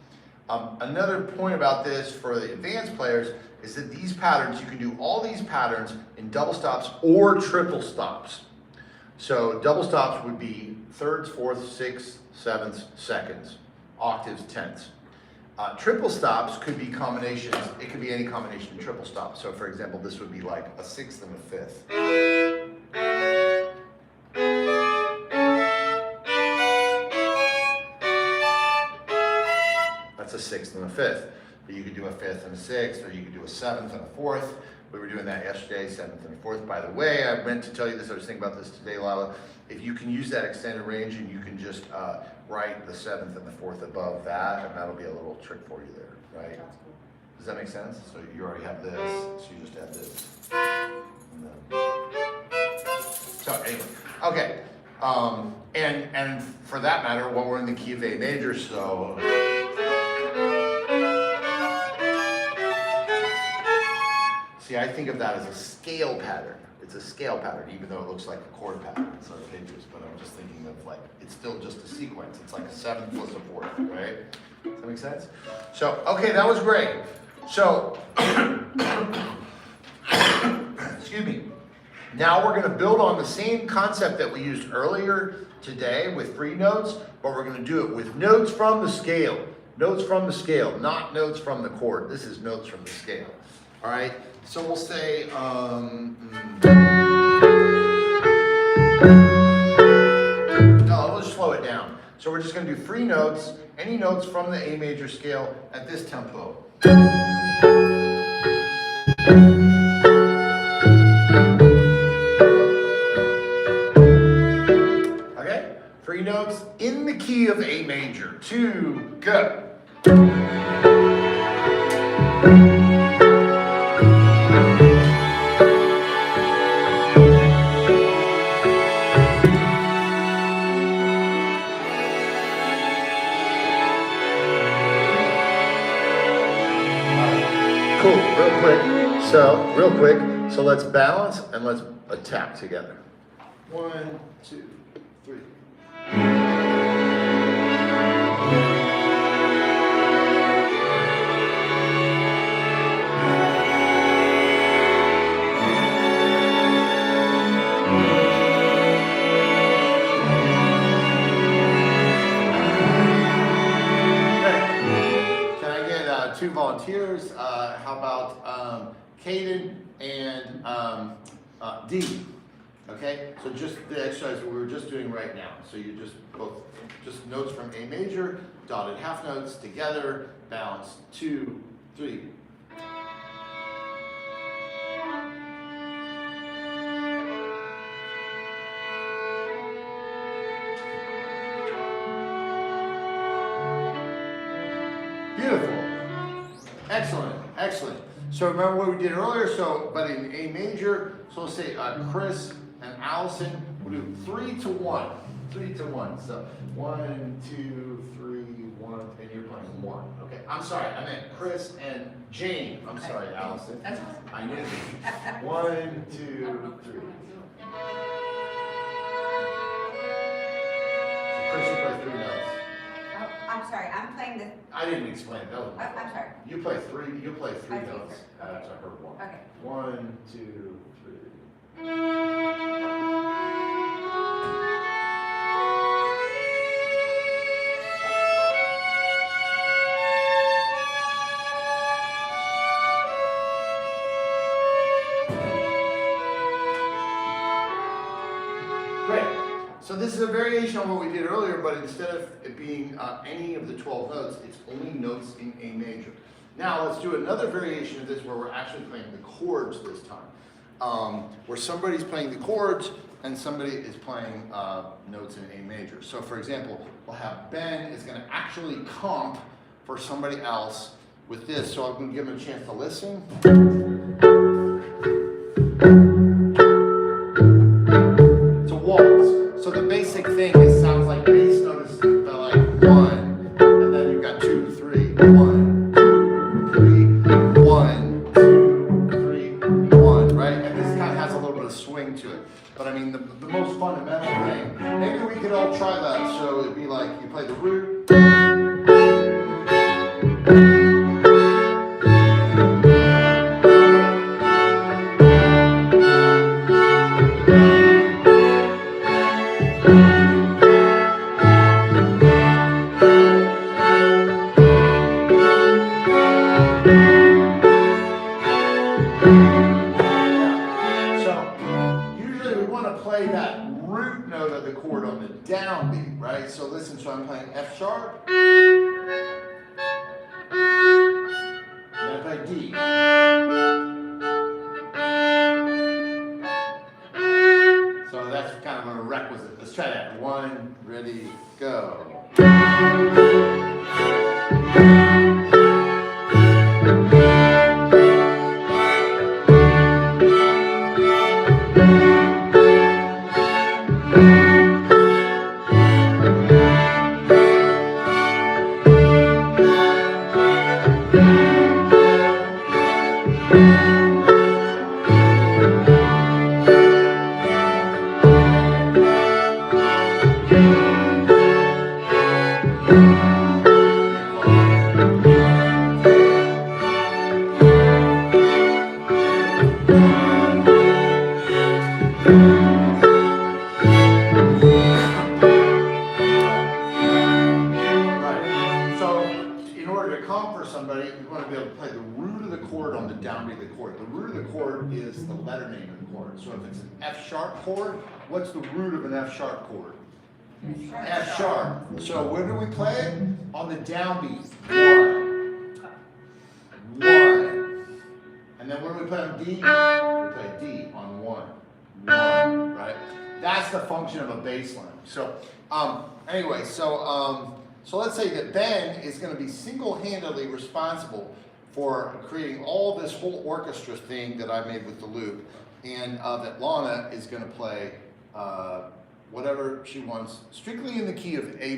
Another point about this for the advanced players is that these patterns, you can do all these patterns in double stops or triple stops. So double stops would be thirds, fourths, sixths, sevenths, seconds, octaves, tenths. Triple stops could be combinations, it could be any combination of triple stops. So for example, this would be like a sixth and a fifth. That's a sixth and a fifth. But you could do a fifth and a sixth, or you could do a seventh and a fourth. We were doing that yesterday, seventh and a fourth. By the way, I meant to tell you this, I was thinking about this today, Lila. If you can use that extended range and you can just write the seventh and the fourth above that, and that'll be a little trick for you there, right? Does that make sense? So you already have this, so you just have this. And then... So anyway, okay. And for that matter, well, we're in the key of A major, so... See, I think of that as a scale pattern. It's a scale pattern, even though it looks like a chord pattern. It's arpeggios, but I'm just thinking of like, it's still just a sequence. It's like a seventh plus a fourth, right? Does that make sense? So, okay, that was great. So, excuse me. Now we're gonna build on the same concept that we used earlier today with free notes, but we're gonna do it with notes from the scale. Notes from the scale, not notes from the chord. This is notes from the scale. All right, so we'll say, no, let's slow it down. So we're just gonna do free notes, any notes from the A major scale at this tempo. Okay, free notes in the key of A major. 2, go. Cool, real quick, so let's balance and let's attack together. 1, 2, 3. Can I get 2 volunteers? How about Caden and Dee? Okay, so just the exercise we were just doing right now. So you just notes from A major, dotted half notes together, balance 2, 3. Beautiful. Excellent, excellent. So remember what we did earlier, but in A major, so let's say Chris and Allison, we'll do 3 to 1. 3 to 1. So 1, 2, 3, 1, and you're playing 1. Okay, I'm sorry, I meant Chris and Jane. I'm Okay. sorry, Allison. That's I knew it. 1, 2, 3. So Chris, you play 3 notes. Oh, I'm sorry, I'm playing the, I didn't explain that. Was my I'm fault. sorry. You play 3. You play 3 I see notes. three. Okay. So I heard 1. Okay. 1, 2, 3. Great. So this is a variation on what we did earlier, but instead of it being any of the 12 notes, it's only notes in A major. Now let's do another variation of this where we're actually playing the chords this time. Where somebody's playing the chords and somebody is playing notes in A major. So for example, we'll have Ben is going to actually comp for somebody else with this. So I'm going to give him a chance to listen. It's a waltz. So the basic thing is sounds like bass notes, but like 1, and then you've got 2, 3, 1, 2, 3, 1, 2, 3, 1, right? And this kind of has a little bit of swing to it. But I mean, the most fundamental thing, maybe we could all try that. So it'd be like you play the root. So usually we want to play that root note of the chord on the downbeat, right? So listen, so I'm playing F sharp, and I play D. So that's kind of a requisite. Let's try that. 1, ready, go. Right. So in order to comp for somebody, we want to be able to play the root of the chord on the downbeat of the chord. The root of the chord is the letter name of the chord. So if it's an F sharp chord, what's the root of an F sharp chord? F sharp. So where do we play it? On the downbeat. 1. 1. And then where do we play on D? We play D on 1. 1, right? That's the function of a bass line. So anyway, so let's say that Ben is going to be single-handedly responsible for creating all this whole orchestra thing that I made with the loop, and that Lana is going to play whatever she wants, strictly in the key of the A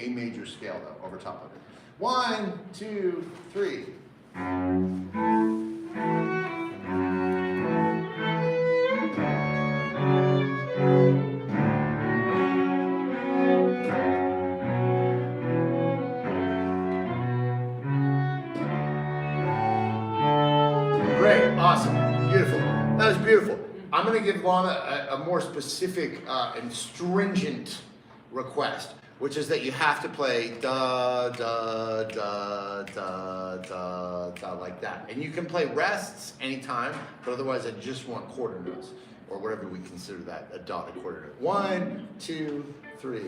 major scale, though, over top of it. 1, 2, 3. Great, awesome, beautiful. That was beautiful. I'm going to give Lana a more specific and stringent request, which is that you have to play da, da, da, da, da, da, like that. And you can play rests anytime, but otherwise I just want quarter notes, or whatever we consider that, a dotted quarter note. 1, 2, 3.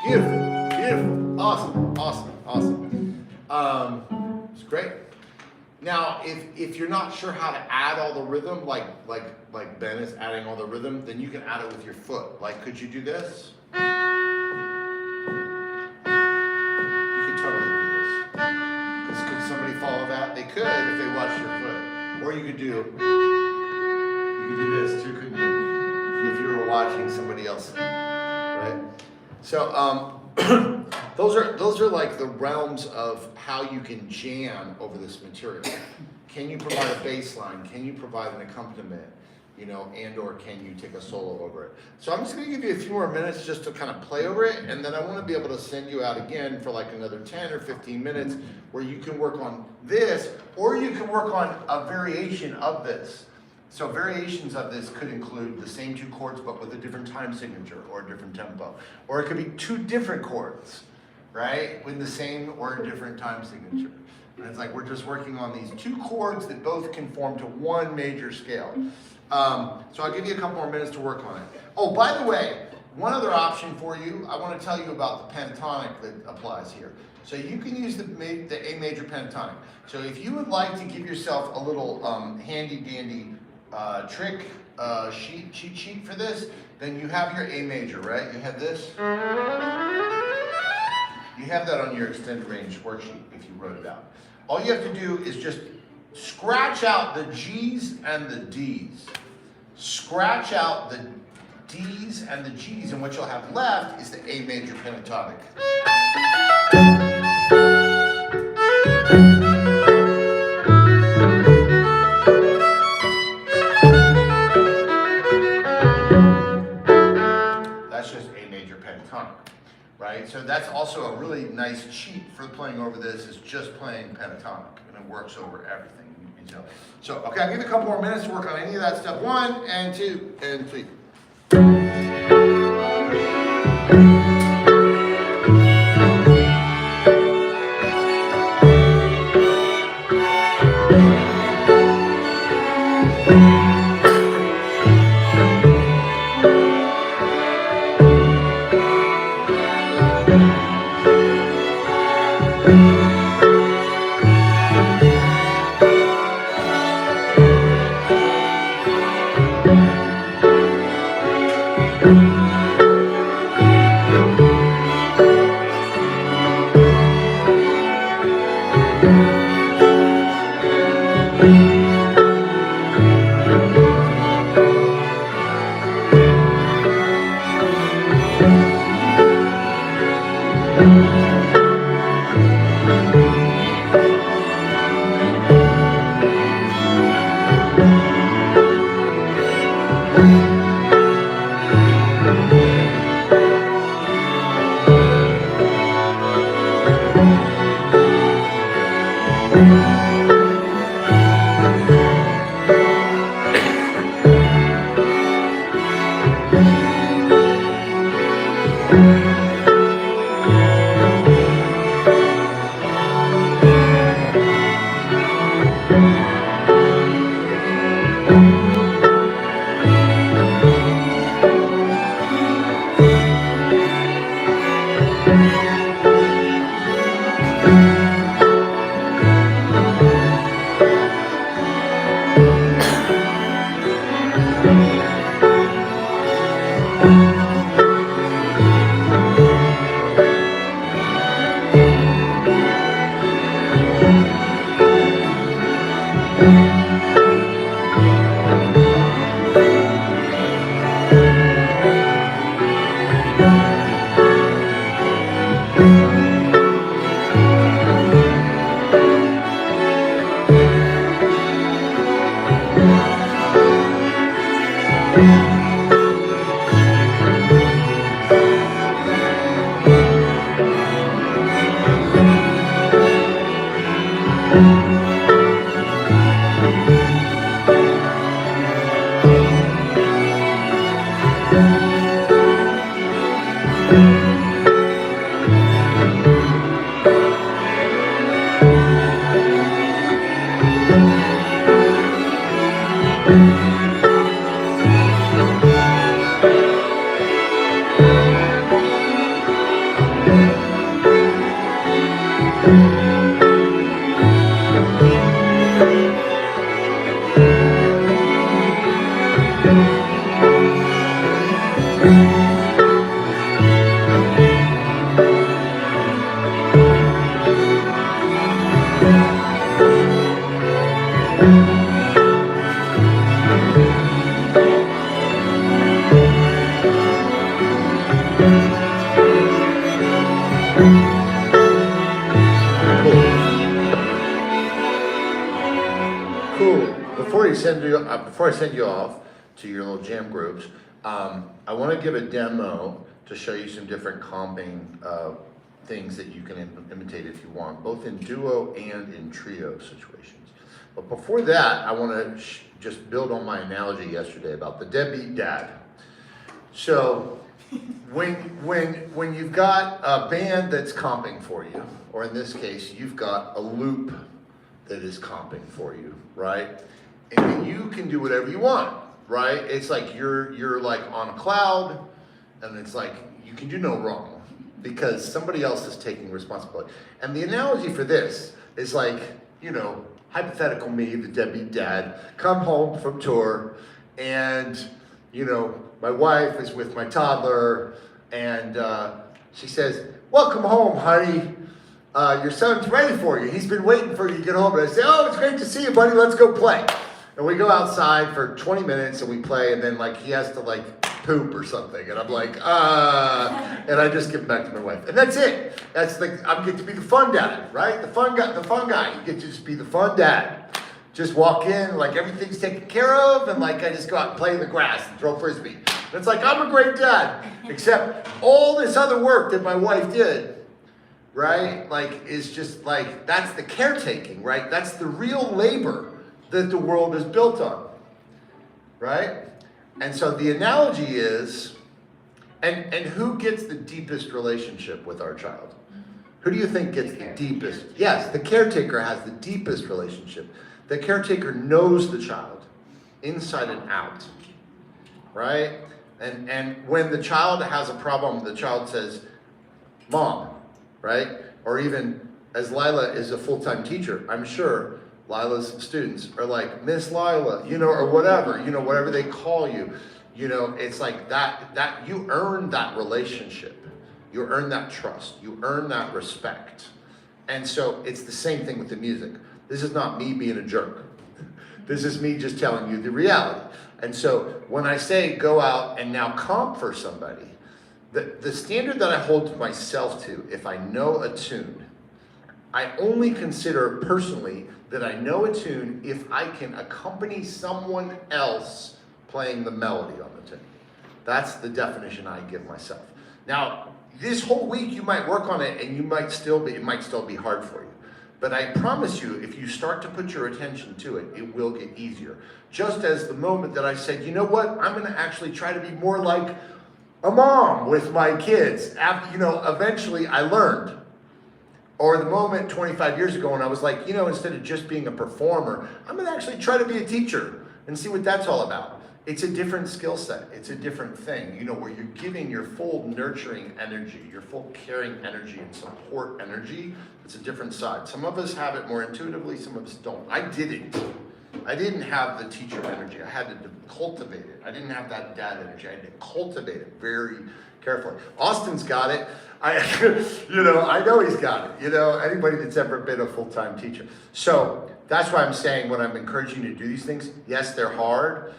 Beautiful, beautiful, awesome, awesome, awesome. It's great. Now, if you're not sure how to add all the rhythm, like Ben is adding all the rhythm, then you can add it with your foot. Like, could you do this? You could totally do this. Could somebody follow that? They could if they watched your foot. Or you could do this too, couldn't you? If you were watching somebody else, right? So those are like the realms of how you can jam over this material. Can you provide a bass line? Can you provide an accompaniment? You know, and or can you take a solo over it? So I'm just gonna give you a few more minutes just to kind of play over it, and then I wanna be able to send you out again for like another 10 or 15 minutes where you can work on this, or you can work on a variation of this. So variations of this could include the same 2 chords but with a different time signature or a different tempo. Or it could be 2 different chords, right? With the same or a different time signature. And it's like we're just working on these 2 chords that both conform to 1 major scale. So I'll give you a couple more minutes to work on it. Oh, by the way, one other option for you, I want to tell you about the pentatonic that applies here. So you can use the A major pentatonic. So if you would like to give yourself a little handy dandy trick cheat sheet for this, then you have your A major, right? You have this. You have that on your extended range worksheet if you wrote it out. All you have to do is just scratch out the G's and the D's. Scratch out the D's and the G's, and what you'll have left is the A major pentatonic. That's just A major pentatonic, right? So that's also a really nice cheat for playing over this, is just playing pentatonic, and it works over everything. So, okay, I'll give you a couple more minutes to work on any of that stuff. 1 and 2 and 3. before I send you off to your little jam groups, I want to give a demo to show you some different comping things that you can imitate if you want, both in duo and in trio situations. But before that, I want to just build on my analogy yesterday about the deadbeat dad. So when you've got a band that's comping for you, or in this case, you've got a loop that is comping for you, right? And then you can do whatever you want, right? It's like you're like on a cloud, and it's like you can do no wrong because somebody else is taking responsibility. And the analogy for this is like, you know, hypothetical me, the deadbeat dad, come home from tour, and you know, my wife is with my toddler, and she says, "Welcome home, honey. Your son's ready for you. He's been waiting for you to get home." And I say, "Oh, it's great to see you, buddy. Let's go play." And we go outside for 20 minutes and we play, and then like he has to like poop or something, and I'm like, and I just give him back to my wife, and that's it. That's like I get to be the fun dad, right? The fun guy. You get to just be the fun dad. Just walk in, like everything's taken care of, and like I just go out and play in the grass and throw frisbee. And it's like I'm a great dad, except all this other work that my wife did, right? Like is just like that's the caretaking, right? That's the real labor that the world is built on, right? And so the analogy is, and who gets the deepest relationship with our child? Who do you think gets the deepest? Yes, the caretaker has the deepest relationship. The caretaker knows the child inside and out, right? And when the child has a problem, the child says, "Mom," right? Or even as Lila is a full-time teacher, I'm sure Lila's students are like, "Miss Lila," you know, or whatever, you know, whatever they call you. You know, it's like that you earn that relationship. You earn that trust. You earn that respect. And so it's the same thing with the music. This is not me being a jerk. This is me just telling you the reality. And so when I say go out and now comp for somebody, the standard that I hold to myself to, if I know a tune, I only consider personally that I know a tune if I can accompany someone else playing the melody on the tune. That's the definition I give myself. Now, this whole week you might work on it and it might still be hard for you. But I promise you, if you start to put your attention to it, it will get easier. Just as the moment that I said, you know what, I'm gonna actually try to be more like a mom with my kids. After, you know, eventually I learned. Or the moment 25 years ago when I was like, you know, instead of just being a performer, I'm gonna actually try to be a teacher and see what that's all about. It's a different skill set. It's a different thing, you know, where you're giving your full nurturing energy, your full caring energy and support energy. It's a different side. Some of us have it more intuitively, some of us don't. I didn't. I didn't have the teacher energy. I had to cultivate it. I didn't have that dad energy. I had to cultivate it very carefully. Austin's got it. I know he's got it. You know, anybody that's ever been a full-time teacher. So that's why I'm saying when I'm encouraging you to do these things, yes, they're hard,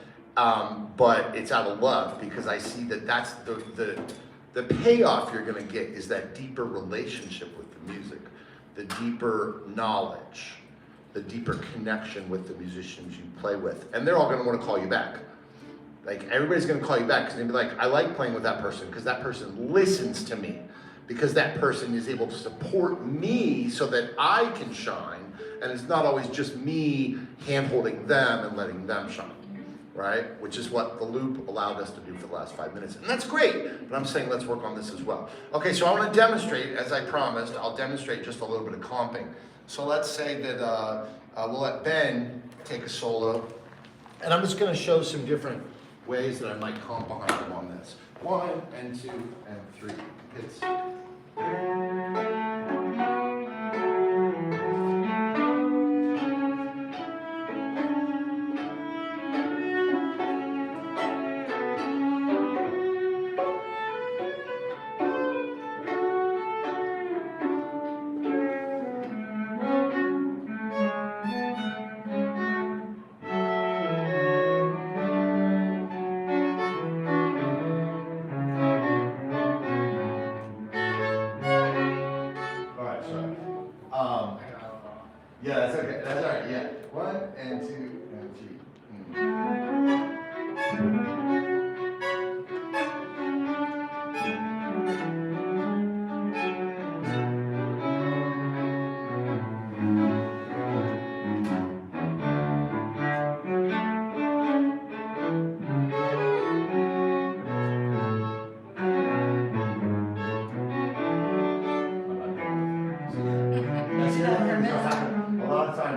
but it's out of love because I see that that's the payoff you're going to get is that deeper relationship with the music, the deeper knowledge, the deeper connection with the musicians you play with. And they're all going to want to call you back. Like, everybody's going to call you back because they'll be like, I like playing with that person because that person listens to me, because that person is able to support me so that I can shine, and it's not always just me hand-holding them and letting them shine, right? Which is what the loop allowed us to do for the last 5 minutes. And that's great, but I'm saying let's work on this as well. Okay, so I want to demonstrate, as I promised, I'll demonstrate just a little bit of comping. So let's say that we'll let Ben take a solo, and I'm just going to show some different ways that I might comp behind him on this. 1 and 2 and 3 hits.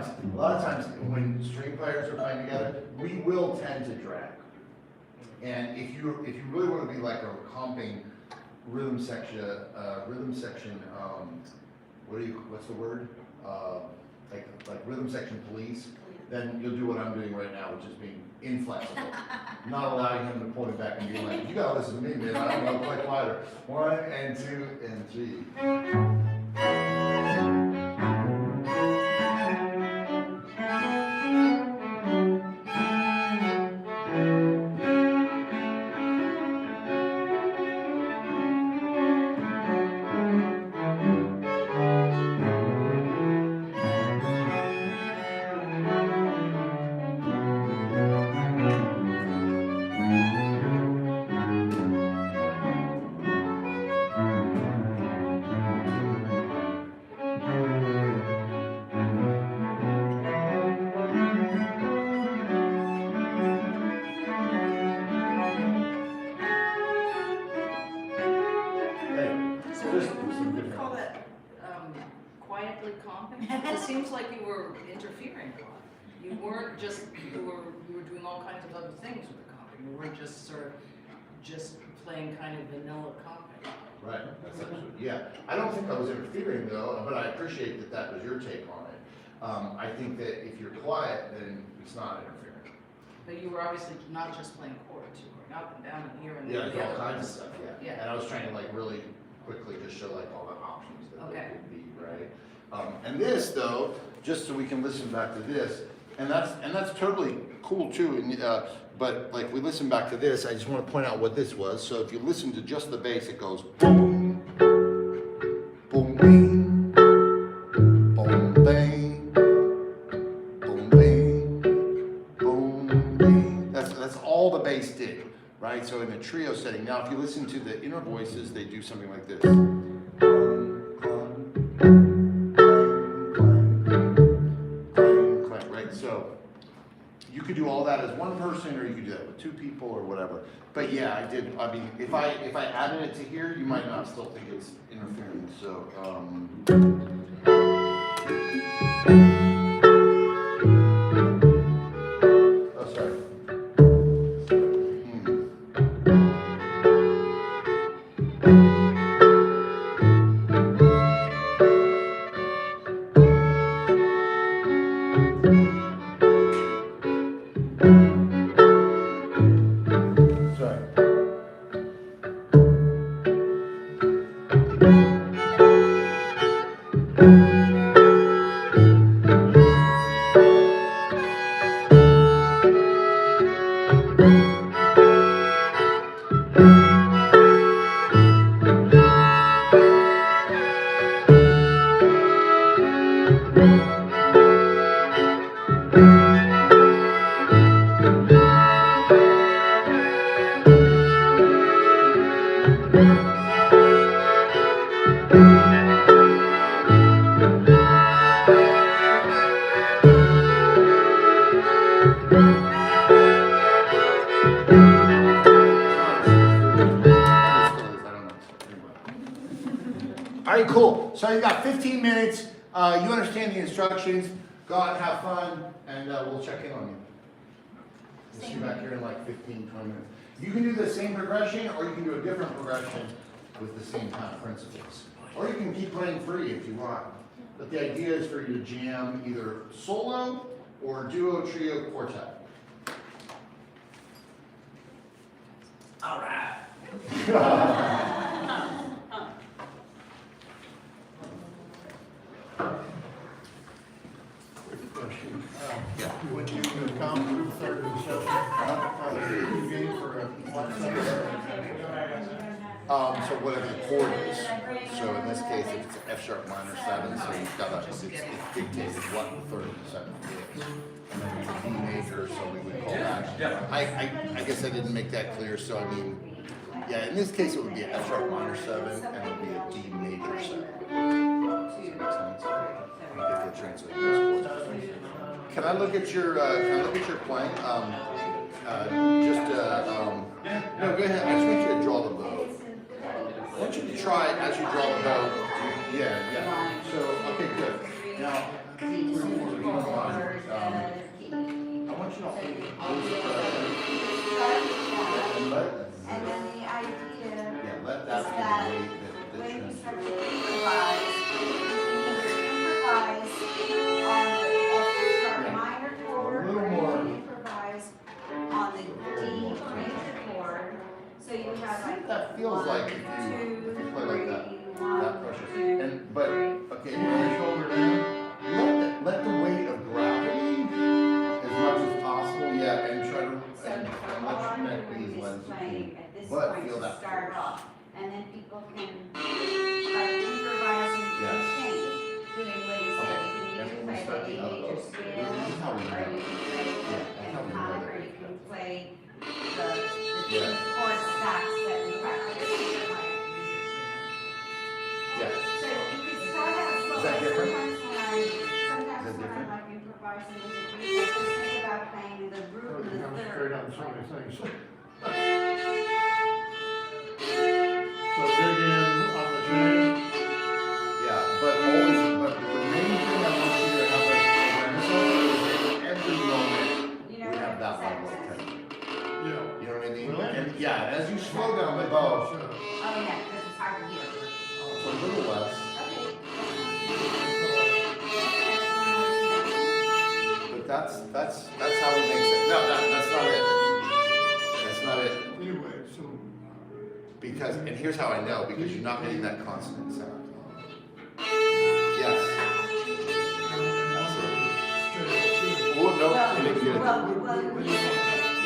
a lot of times when string players are playing together, we will tend to drag. And if you really want to be like a comping rhythm section, what's the word? Like rhythm section police, then you'll do what I'm doing right now, which is being inflexible. Not allowing him to point it back and be like, you gotta listen to me, man, I don't know, play quieter. 1 and 2 and 3. Hey, So just would some you different- call that quietly comping? It seems like you were interfering a lot. You weren't just, you were doing all kinds of other things with the comping. You weren't just sort of just playing kind of vanilla comping. Right, that's absolutely, yeah. I don't think I was interfering though, but I appreciate that that was your take on it. I think that if you're quiet, then it's not interfering. But you were obviously not just playing chords, you were up and down and here and Yeah, there. it's all kinds of stuff, yeah. Yeah. And I was trying to like really quickly just show like all the options that Okay. there would be, right? And this though, just so we can listen back to this, and that's totally cool too, and, but like we listen back to this, I just want to point out what this was. So if you listen to just the bass, it goes boom, boom, bing, boom, bang, boom, bing, boom, bing. That's all the bass did, right? So in a trio setting. Now if you listen to the inner voices, they do something like this. Clang, right? So you could do all that as one person, or you could do that with 2 people, or whatever. But yeah, I did. I mean, if I added it to here, you might not still think it's interfering. So. Oh, sorry. Sorry. All right, cool. So you got 15 minutes. You understand the instructions. Go out and have fun, and we'll check in on you. We'll see you back here in like 15, 20 minutes. You can do the same progression, or you can do a different progression with the same kind of principles. Or you can keep playing free if you want. But the idea is for you to jam either solo or duo, trio, quartet. All right. Would you come to the third session? You game for a flat so whatever the chord is. So in this case, if it's an F sharp minor 7, so you've got it's dictated what the third and seventh is. And then it's D major, so we would call that. I guess I didn't make that clear, so I mean, yeah, in this case, it would be an F sharp minor 7, and it would be a D major 7. Does that make sense? If you'll translate those chords. Can I look at your playing? No, go ahead. I just want you to draw the bow. I want you to try as you draw the bow. Yeah. So, okay, good. Now, These before we move on, forward, key. I want you to all So to you close the start and let, and then the idea yeah, let is that be that the weight that when you transfers. start to improvise, you can either improvise on the F sharp Yeah. minor chord, A little or more. you can improvise on the D major chord. So you have like That feels one, like if you two, play like that, three, that one, pressure. two, And, but, three. okay, your shoulder down. Let the weight of gravity as much as possible, yeah, and try to, So and all let I'm your neck be doing as is light as you playing can. at this But point feel to that start force. off, and then people can like improvise and Yes. change. Doing what you Okay, said, you and can when we either start play the the A major elbow, scale, this is how we or know. you can play Yeah, the that's how we know pentatonic, that or we you can know. play the Yeah. chord stacks that we practice. Yeah. So you can start out slow. Is that Like different? sometimes that when I'm different? like improvising with the group, I just think about playing the root and the Comes third. straight on so many things. So dig in on the change. Yeah, but always, but the main thing I want you to have awareness of is that every moment You we know have that what level of that tension. Yeah. You know what I mean? Really? And yeah, as you slow down the bow, Oh, yeah, because it's hard to hear. it's a little less, Okay. but that's how it makes it. No, that's not it. That's not it. Anyway, so. Because, and here's how I know, because you're not getting that consonant sound. Yes. Oh, no, I didn't get it. Well, you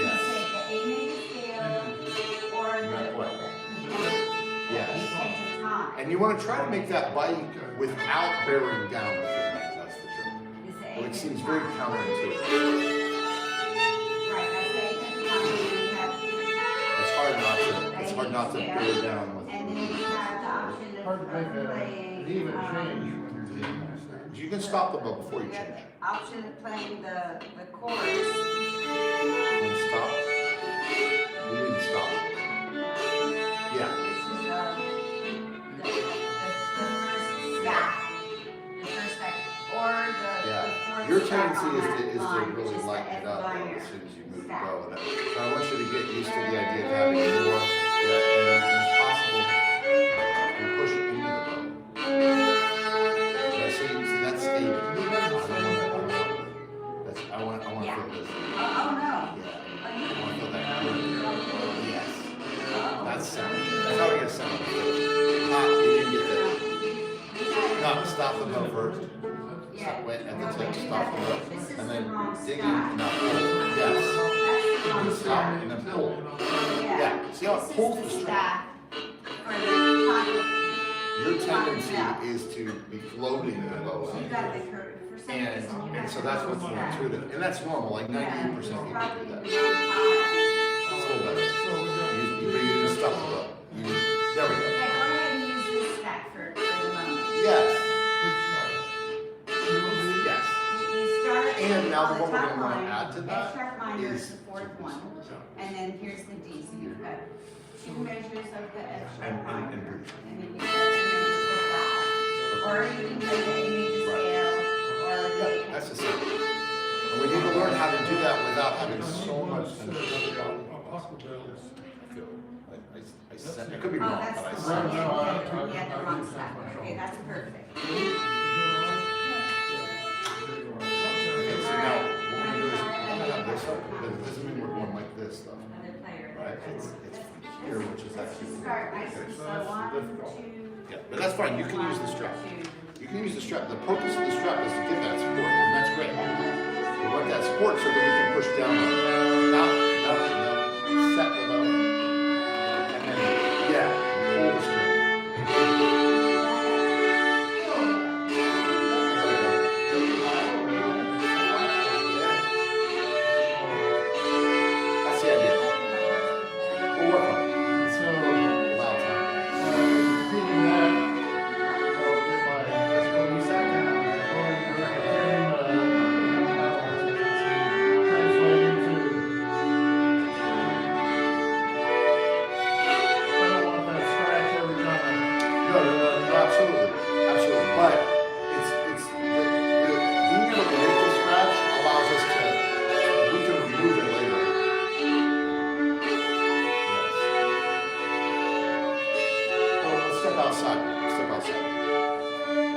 Yes. say the A major scale or Not quite. You Yes. take the time. And you want to try to make that bite without bearing down with your neck, that's the trick. It's the A Which major seems very time. counterintuitive. Right, that's the A major time, and then you have, It's hard not to bear down with. and then you have the option of Hard to make that playing, an even change when you're doing these things. You can stop the bow before you You have change. the option of playing the chords. And stop. You didn't stop. Yeah. This is the first stack. The first stack, or the Yeah. fourth Your stack tendency on is that to line, which really is the lighten F it up though, minor as soon as you move the stack. bow. So I want you to get used to the idea of having more, yeah, and if possible, you push it into the bow. Yeah, see, that's stable. I want to Yeah. feel this. Oh, no. Yeah. I want to feel that. Yes. That's sound. That's how we get sound. You didn't get that. No, stop the bow first. Yeah. Wait, at the No, tip, but you stop have the to- bow. this is And the then wrong dig in stack. and now pull. Yes. That's the wrong And stop stack. and then pull. Yeah. Yeah, see how it This pulls is the the string? stack for the top of, Your tendency is to be floating the bow you out. got the curve, for some And, reason you and have so the that's wrong what's more stack. intuitive. And that's normal, like 98% of people do that. Probably the wrong part. It's a little better. So we got. But you didn't stop the bow. There we go. Okay, go ahead and use this stack for the moment. Yes, Which yes. You start And now on the one we're top gonna wanna line, add to F that sharp minor is is the fourth one, and then here's the D, so you've got two measures of the F sharp And minor, breathe. and then you start to measure the vowel. Or you can play the A major scale, or the. Yeah, that's the same. And we need to learn how to do that without having so much tension. I said, I could be Oh, wrong, that's but I the said. one, yeah, the wrong stack, okay, that's perfect. Okay, so now, what we're gonna do is, we're gonna have this up, but it doesn't mean we're going like this though, Another player. right? It's here, which is actually. Start nice and slow, 1, 2. Yeah, but that's fine, you can use the strap. 1, 2. You can use the strap, the purpose of the strap is to give that support, and that's great. We want that support so that we can push down on it. Now, set the bow. And then, yeah, pull the string. That's the idea. We'll work on it. So, Allow time. repeating that, I'll get my, translate into outside, step outside.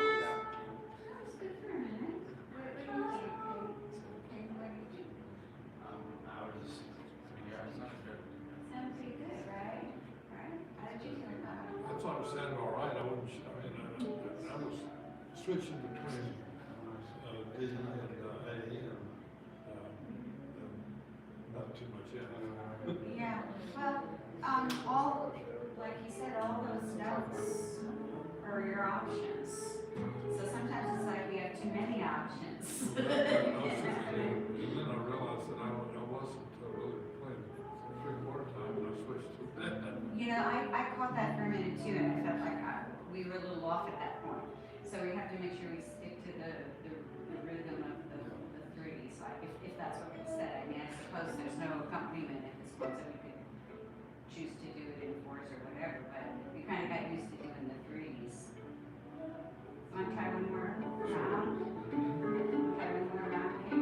That's good for a minute. What do you think? Okay, what do you think? Sounds pretty good, right? Right? How did you feel about it? That's what I sounded all right, I wouldn't, I was switching between, D and A and, not too much yet. Yeah, well, all, like you said, all those notes are your options. So sometimes it's like we have too many options. And then I realized that I wasn't really playing three-quarter time, and I switched to that. You know, I caught that for a minute too, and I felt like we were a little off at that point. So we have to make sure we stick to the rhythm of the threes, like if that's what we said. I mean, I suppose there's no accompaniment if it's ones that we could choose to do it in fours or whatever, but we kind of got used to doing the threes. Want to try one more round? Try one more round here?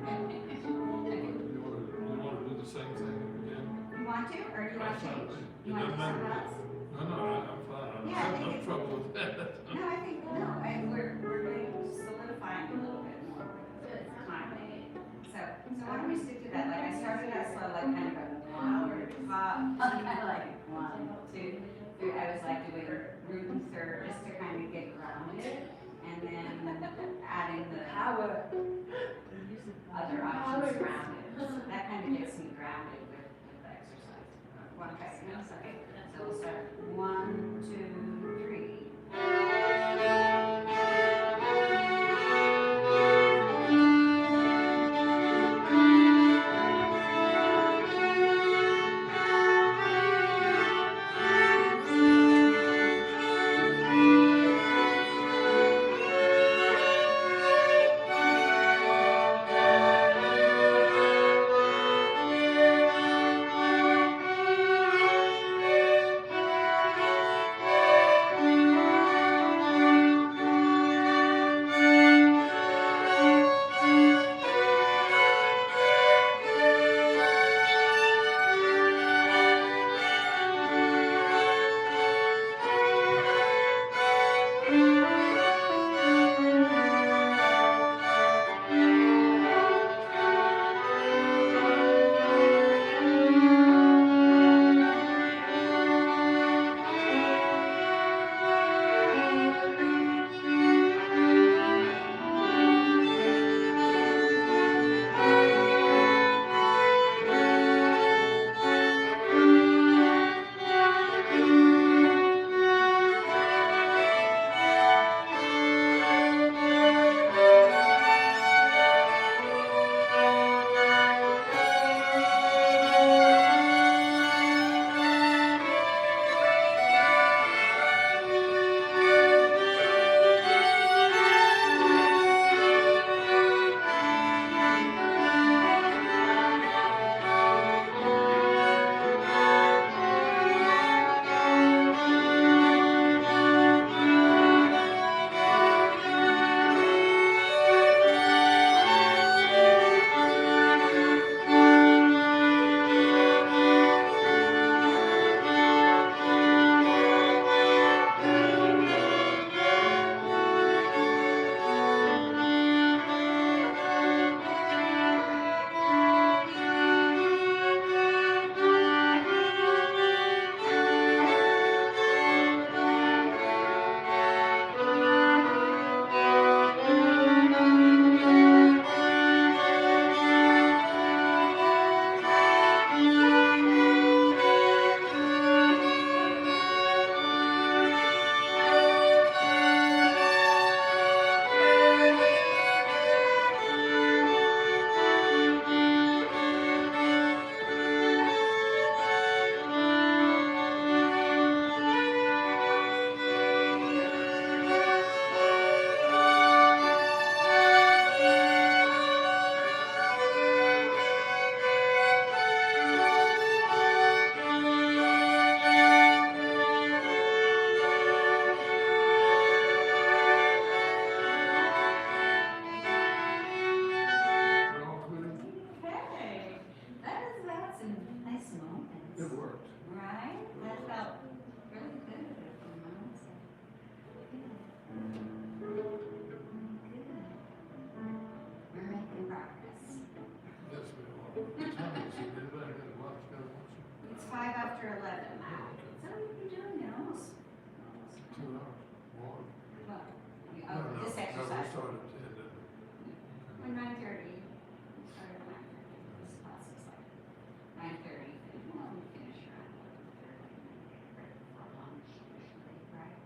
Okay. You wanna do the same thing again? You want to, or do you want to change? You want to do something else? No, I'm fine, I'm Yeah, I having think no it's- trouble with that. No, I think, no, and we're going to solidify it a little bit more with time. So why don't we stick to that, like I started out slow, like kind of a one, pop, kind of like 1, 2, 3. I was like doing root and third just to kind of get grounded, and then adding the other options around it. So that kind of gets me grounded with the exercise. Want to try something else? Okay, so we'll start 1, 2, 3. Oh, this No, we exercise. started at 10, didn't we? Or 9:30. We started at 9:30. This class is like 9:30, and we finish around 11:30, and then get ready for lunch usually, right?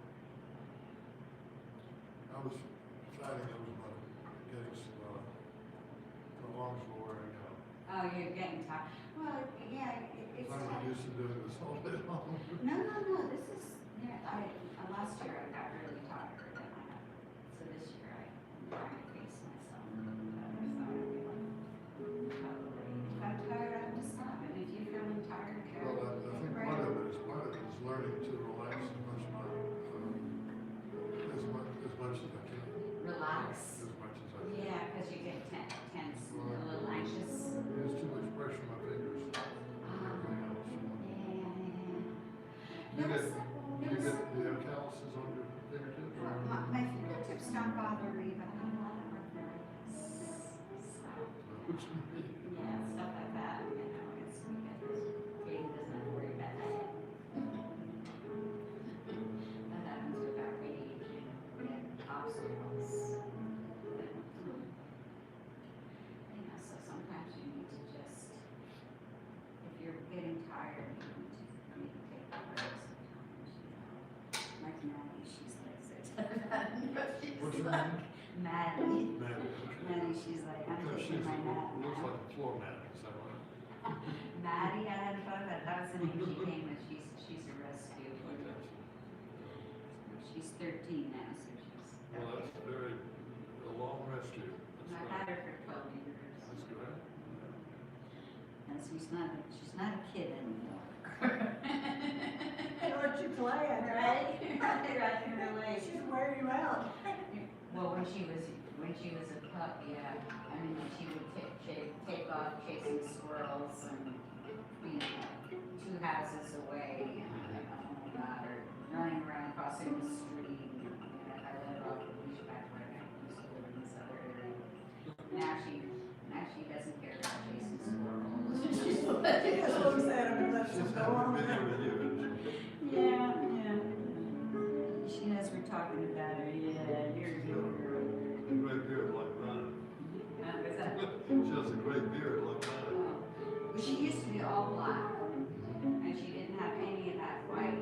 I was deciding it was about getting some, the lungs were wearing out. Oh, you're getting tired. Well, yeah, it's. I'm not used to doing this all day long. No, this is, yeah, last year I got really tired and I have, so this year I'm trying to pace myself better, so I feel like, totally, if I'm tired, I have to stop, and if you're feeling tired, Well, Carol, I take a think break. part of it is learning to relax as much as I can, Relax. as much as I can. Yeah, because you get tense, a little anxious. There's too much pressure on my fingers, everything else. There was, Do you have calluses on your fingertips? my fingertips don't bother me, but I have a lot of arthritis, so. Which means, Yeah, stuff like that, you know, it's, Katie doesn't have to worry about that. That happens with our age and obstacles. You know, so sometimes you need to just, if you're getting tired, you need to take a break sometimes, you know. Like Maddie, she's like, what's your name? Maddie. Maddie. Maddie, she's like, I'm Because taking she's, my nap looks now. like a floor mat, is that right? Maddie, I hadn't thought of that, that was the name she came with, she's a rescue. Okay. She's 13 now, so she's. Well, that's a long rescue. I've had her for 12 years. That's great. And she's not a kid anymore. They let you play, I Right? I can relate. She'd wear you out. Well, when she was a pup, yeah, I mean, she would take off chasing squirrels and, you know, 2 houses away, and I'm like, oh my God, or running around crossing the street, and I let her off the leash back when I used to live in this other area. Now she doesn't care about chasing squirrels. She just looks at him and lets him She's go having a on. video with you, isn't she? Yeah. She knows we're talking about her, yeah, you're a good girl. A great beard like mine. What's that? She has a great beard like mine. Well, she used to be all black, and she didn't have any of that white,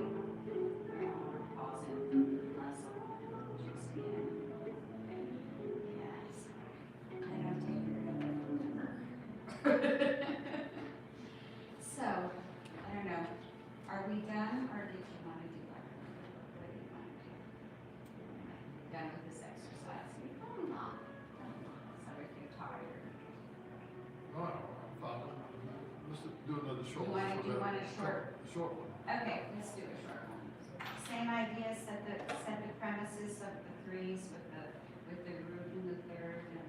paws in muscle, just, yeah, so, I don't take her to her. So, I don't know, are we done, or did you want to do like, what do you want to do? Done with this exercise? I'm not, so if you're tired. No, I'm fine. Let's do another short You one. wanna for do that. one short? Short one. Okay, let's do a short one. Same idea, set the premises of the threes with the root in the third, and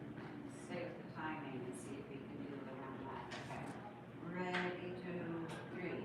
stay with the timing and see if we can do it around that, okay? Ready, 2, 3.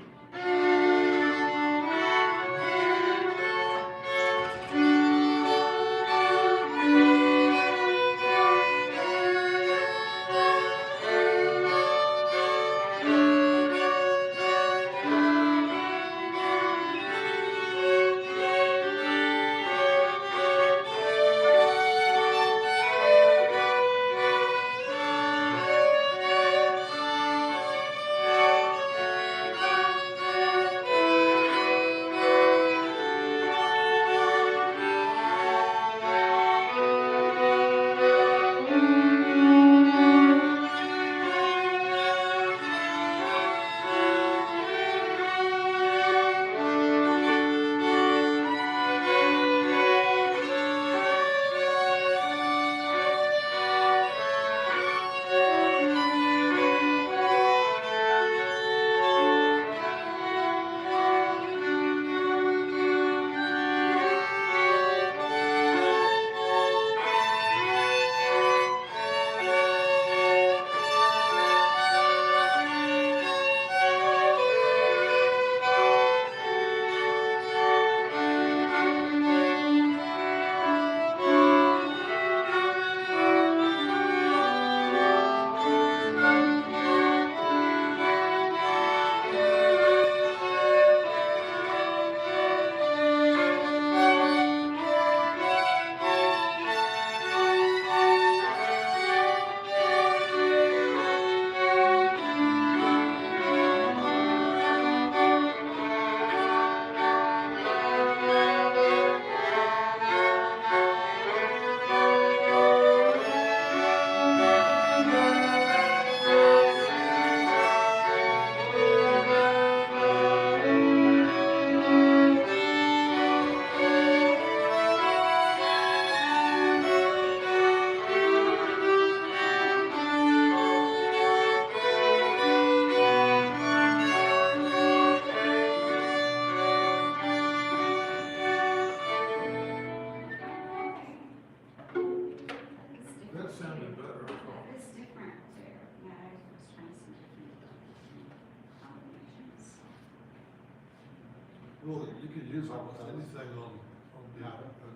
Well, you could use almost anything on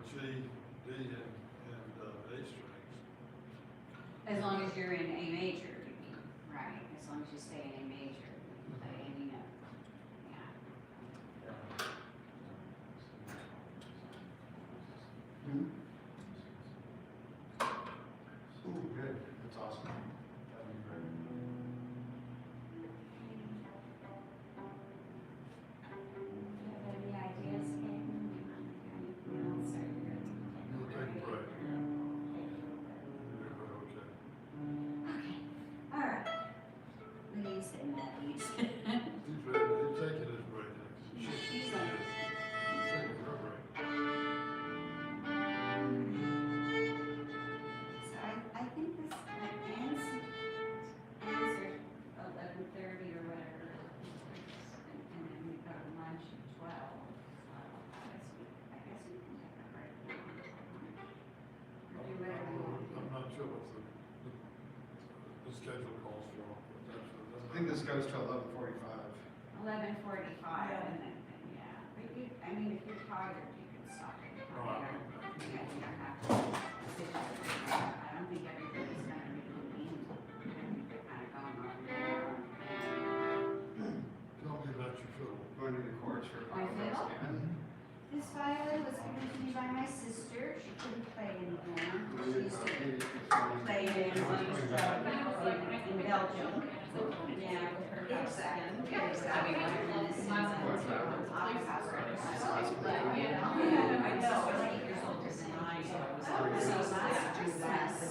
G, D, and A strings. As long as you're in A major, you mean, right, as long as you stay in A major, you play any note, yeah. Ooh, good, that's awesome. That'd be great. Do you have any ideas, Caitlin? Anything else, or you're You'll take a break. okay? Okay. Okay, all right. Ladies and ladies. He's ready, he's taking his break. She's like, He's taking her break. so I think this, like, ends at 11:30 or whatever. And then we go to lunch at 12. I guess we can take a break. Or do whatever we want. I'm not sure what the schedule calls for, but that's. I think this goes to 11:45. 11:45 and then, yeah. But you, I mean, if you're tired, you can stop it. Yeah, you don't have to. I don't think everybody's gonna really mean, they're kind of going on there. Tell me about your fiddle. Going to the courts for. My fiddle? This violin was given to me by my sister. She couldn't play anymore. She used to play it in Belgium. Yeah, with her husband. Exactly. And this is an opera. I know, I'm 8 years older than I am. So last Christmas,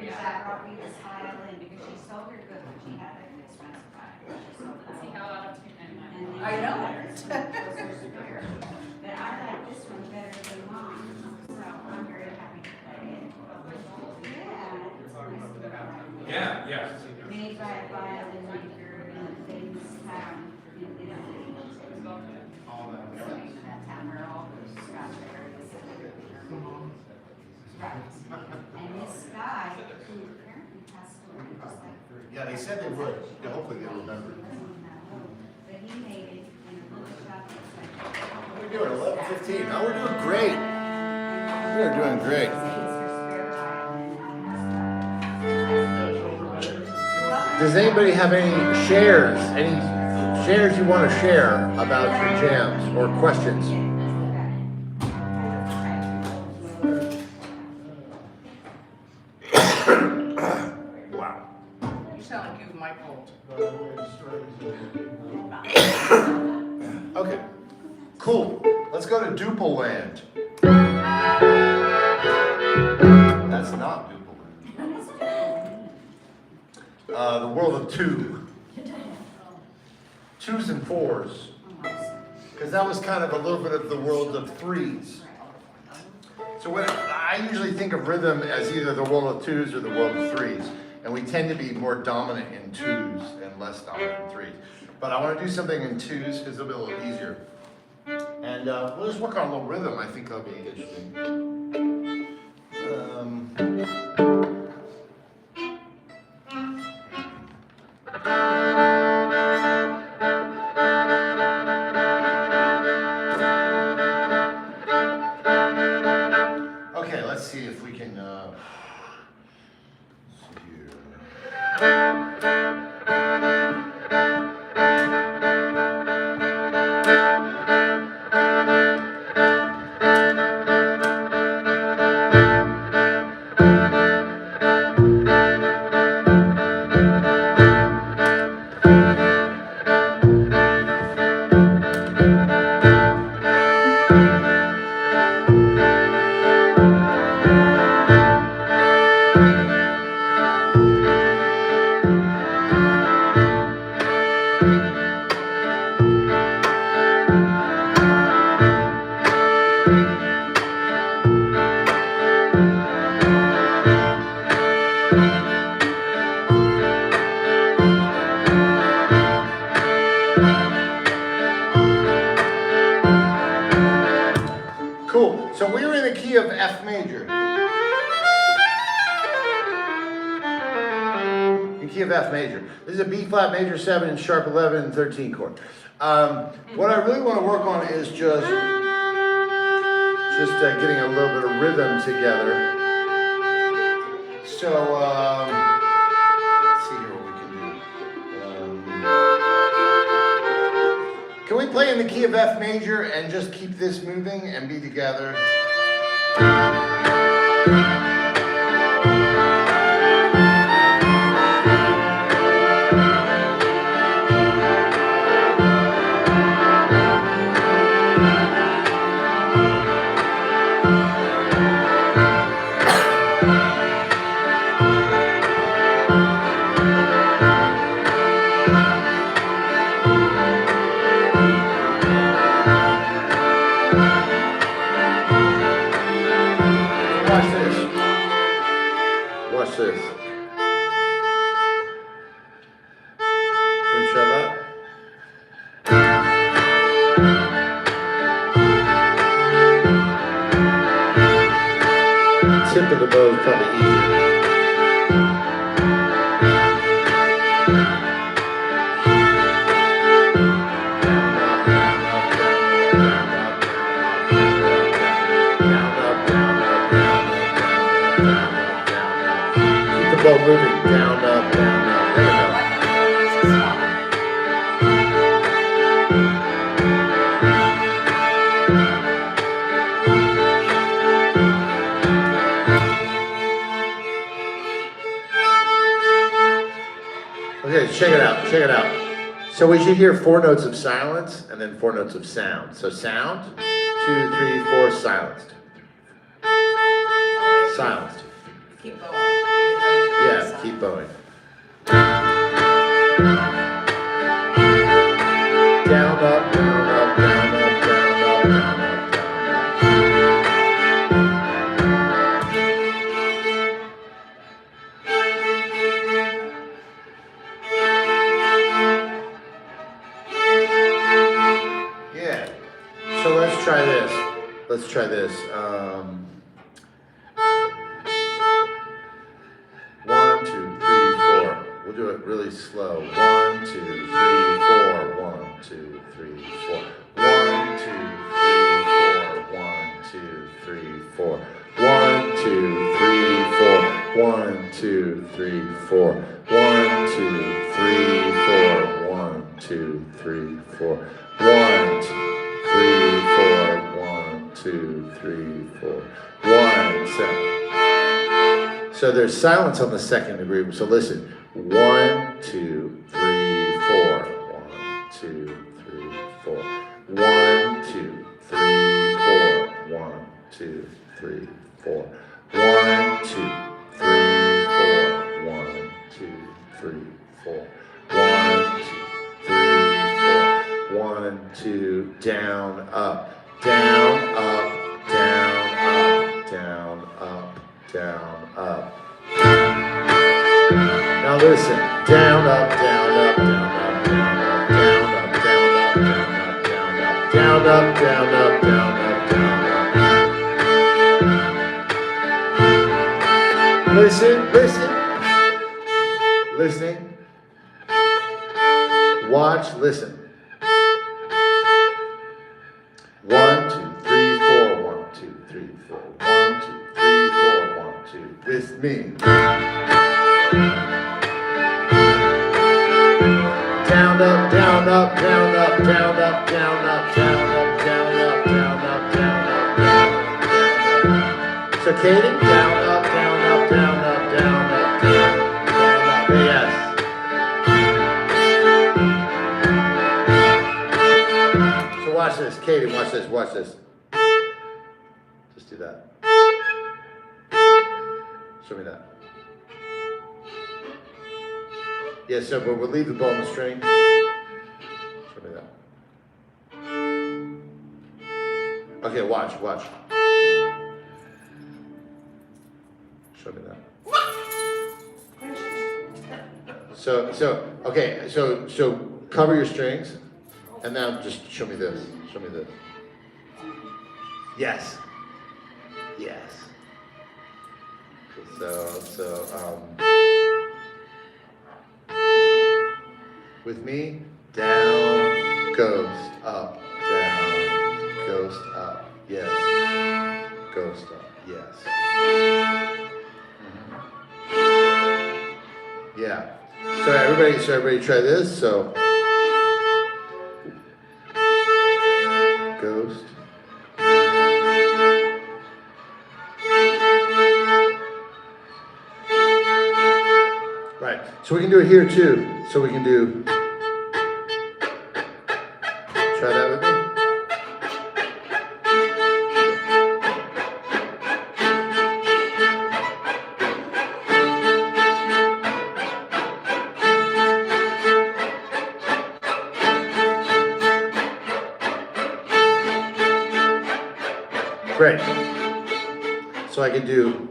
that brought me this violin because she sold her good, but she had an expensive violin. She sold that. See how out of And then I know. But I like this one better than mine, so I'm very happy to play it. Yeah, it's nice. Yeah. Made by a violin maker in a famous town in Italy. All that. So, that town where all those strawberries are. Right. And this guy, who apparently passed away, just like. Yeah, they said they would. Yeah, hopefully they remember. But he made it in a little shop that's like. What are we doing, 11:15? Oh, we're doing great. We're doing great. Does anybody have any shares you want to share about your jams or questions? Wow. You sound like you've Michael. Okay, cool. Let's go to Duple Land. That's not Duple Land. The world of two. Twos and fours. Because that was kind of a little bit of the world of threes. So when I usually think of rhythm as either the world of twos or the world of threes. And we tend to be more dominant in twos and less dominant in threes. But I want to do something in twos because it'll be a little easier. And we'll just work on a little rhythm. I think that'll be interesting. Okay, let's see if we can. See here. Cool. So we were in the key of F major. The key of F major. This is a B flat major 7 and sharp 11 and 13 chord. What I really want to work on is just getting a little bit of rhythm together. So, let's see here what we can do. Can we play in the key of F major and just keep this moving and be together? Watch this. Watch this. Can you shut up? Tip of the bow is probably easier. Keep the bow moving. Down, up, down, up. There we go. Okay, check it out, check it out. So we should hear 4 notes of silence and then 4 notes of sound. So sound, 2, 3, 4, silenced. Silenced. Keep going. Yeah, keep bowing. Down, up, down, up, down, up, down, up, down, up, down, up. Yeah. So let's try this. Let's try this. 1, 2, 3, 4. We'll do it really slow. 1, 2, 3, 4. 1, 2, 3, 4. 1, 2, 3, 4. 1, 2, 3, 4. 1, 2, 3, 4. 1, 2, 3, 4. 1, 2, 3, 4. 1, 2, 3, 4. 1, 2, 3, 4. 1, 7. So there's silence on the second degree. So listen. 1, 2, 3, 4. 1, 2, 3, 4. 1, 2, 3, 4. 1, 2, 3, 4. 1, 2, 3, 4. 1, 2, 3, 4. 1, 2, 3, 4. 1, 2, down, up, down, up, down, up, down, up, down, up. Now listen, down, up, down, up, down, up, down, up, down, up, down, up, down, up, down, up, down, up, down, up. Listen, listen. Listening. Watch, listen. 1, 2, 3, 4. 1, 2, 3, 4. 1, 2, 3, 4. 1, 2. With me. Down, up, down, up, down, up, down, up, down, up, down, up, down, up, down, up, down, up, down, up. So Katie, down, up, down, up, down, up, down, up, down, up. Yes. So watch this, Katie, watch this, watch this. Just do that. Show me that. Yeah, so but we'll leave the bow on the string. Show me that. Okay, watch, watch. Show me that. Okay, so cover your strings, and now just show me this. Show me this. Yes. Yes. With me, down, ghost, up, down, ghost, up, yes, ghost, up, yes. Yeah. So everybody try this. So ghost. Right. So we can do it here too. So we can do. Try that with me. Great. So I can do.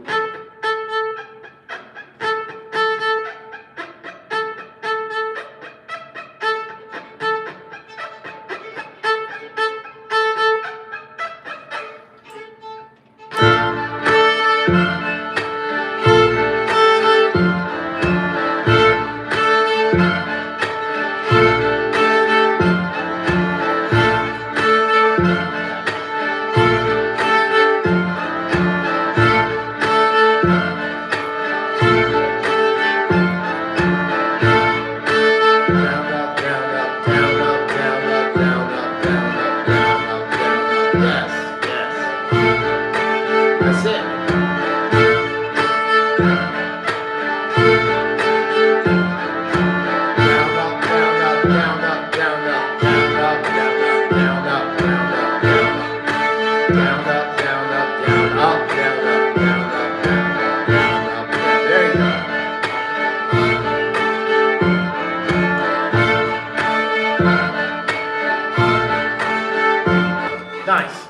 Nice.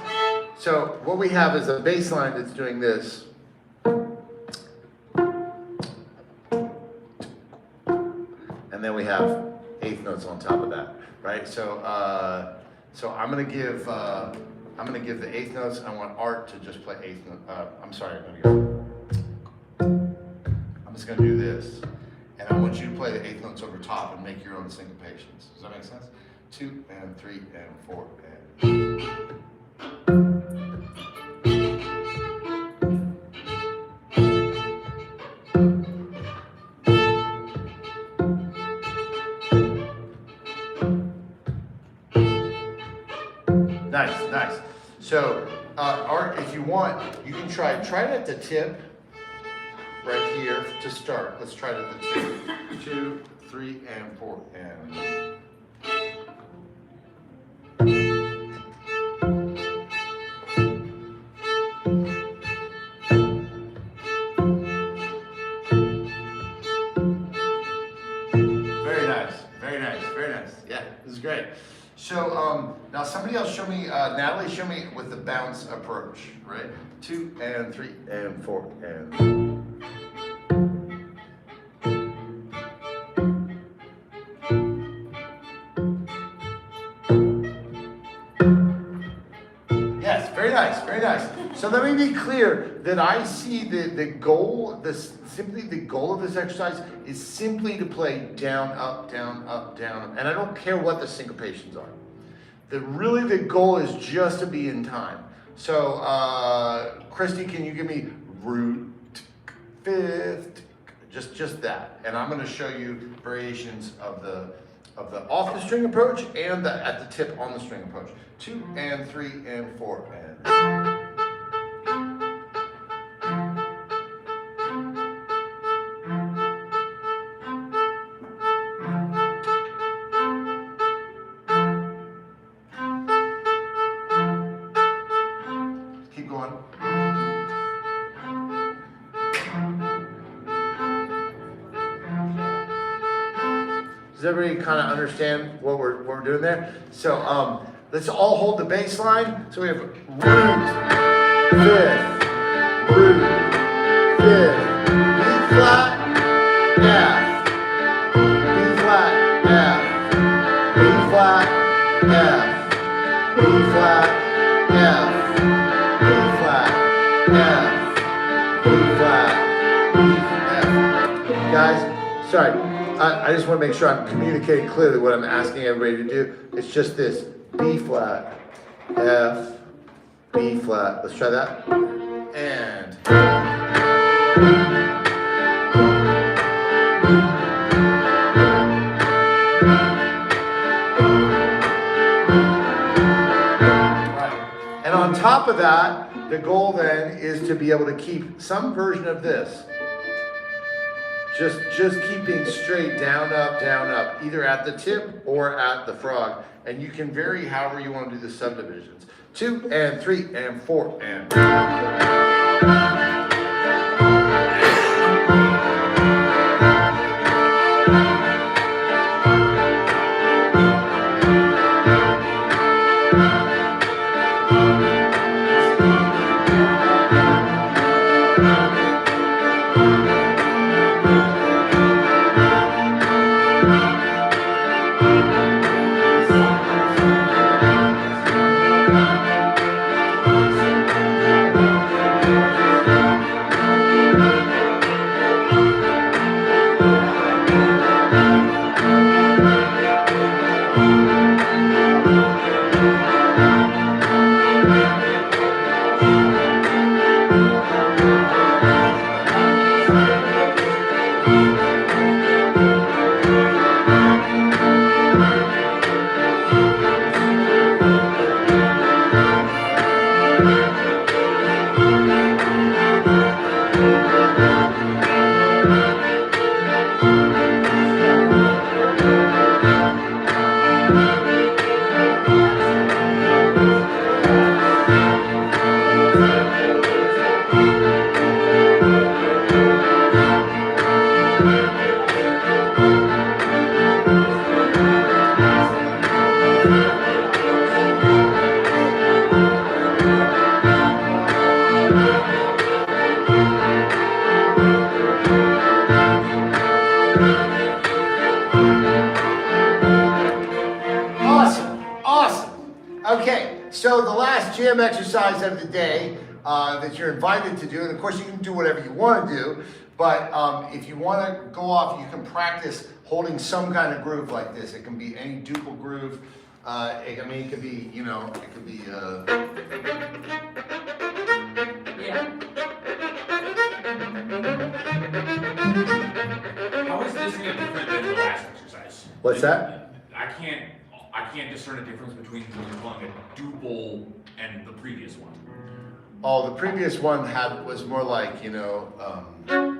So what we have is a bass line that's doing this. And then we have eighth notes on top of that, right? So I'm gonna give the eighth notes. I want Art to just play eighth note. I'm sorry, I'm just gonna do this, and I want you to play the eighth notes over top and make your own syncopations. Does that make sense? 2 and 3 and 4 and. Nice, nice. So, Art, if you want, you can try it at the tip, right here to start. Let's try it at the tip. 2, 3, and 4, and. Very nice, very nice, very nice. Yeah, this is great. So now somebody else show me, Natalie, show me with the bounce approach, right? 2 and 3 and 4 and. Yes, very nice, very nice. So let me be clear that I see the goal, simply the goal of this exercise is simply to play down, up, and I don't care what the syncopations are. Really the goal is just to be in time. So Christy, can you give me root, fifth, just that, and I'm going to show you variations of the off the string approach and at the tip on the string approach. 2 and 3 and 4 and. Keep going. Does everybody kind of understand what we're doing there? So let's all hold the bass line. So we have root, fifth, root, fifth, B flat, F, B flat, F, B flat, F, B flat, F, B flat, F, B flat, B, F. Guys, sorry. I just wanna make sure I'm communicating clearly what I'm asking everybody to do. It's just this, B flat, F, B flat. Let's try that. And. And on top of that, the goal then is to be able to keep some version of this. Just keeping straight down, up, either at the tip or at the frog. And you can vary however you want to do the subdivisions. 2 and 3 and 4 and. Okay, so the last jam exercise of the day that you're invited to do, and of course you can do whatever you want to do, but if you want to go off, you can practice holding some kind of groove like this. It can be any duple groove. It could be, it could be. Yeah. How is this any different than the last exercise? What's that? I can't discern a difference between what you're calling a duple and the previous one. Oh, the previous one was more like, 1, 2,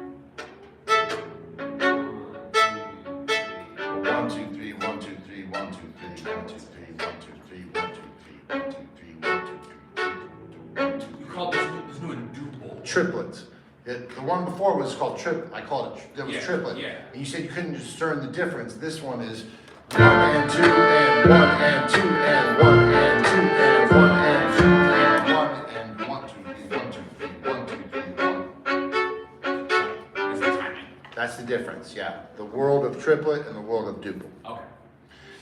3, 1, 2, 3, 1, 2, 3, 1, 2, 3, 1, 2, 3, 1, 2, 3, 1, 2, 3, 1, 2, 3, 1, 2, 3. You call this new a duple. Triplets. The one before was called triplet. I called it, that was Yeah, triplet. yeah. And you said you couldn't discern the difference. This one is 1 and 2 and 1 and 2 and 1 and 2 and 1 and 2 and 1 and 1, 2, 3, 1, 2, 3, 1, 2, 3, 1. That's the timing. That's the difference, yeah. The world of triplet and the world of duple. Okay.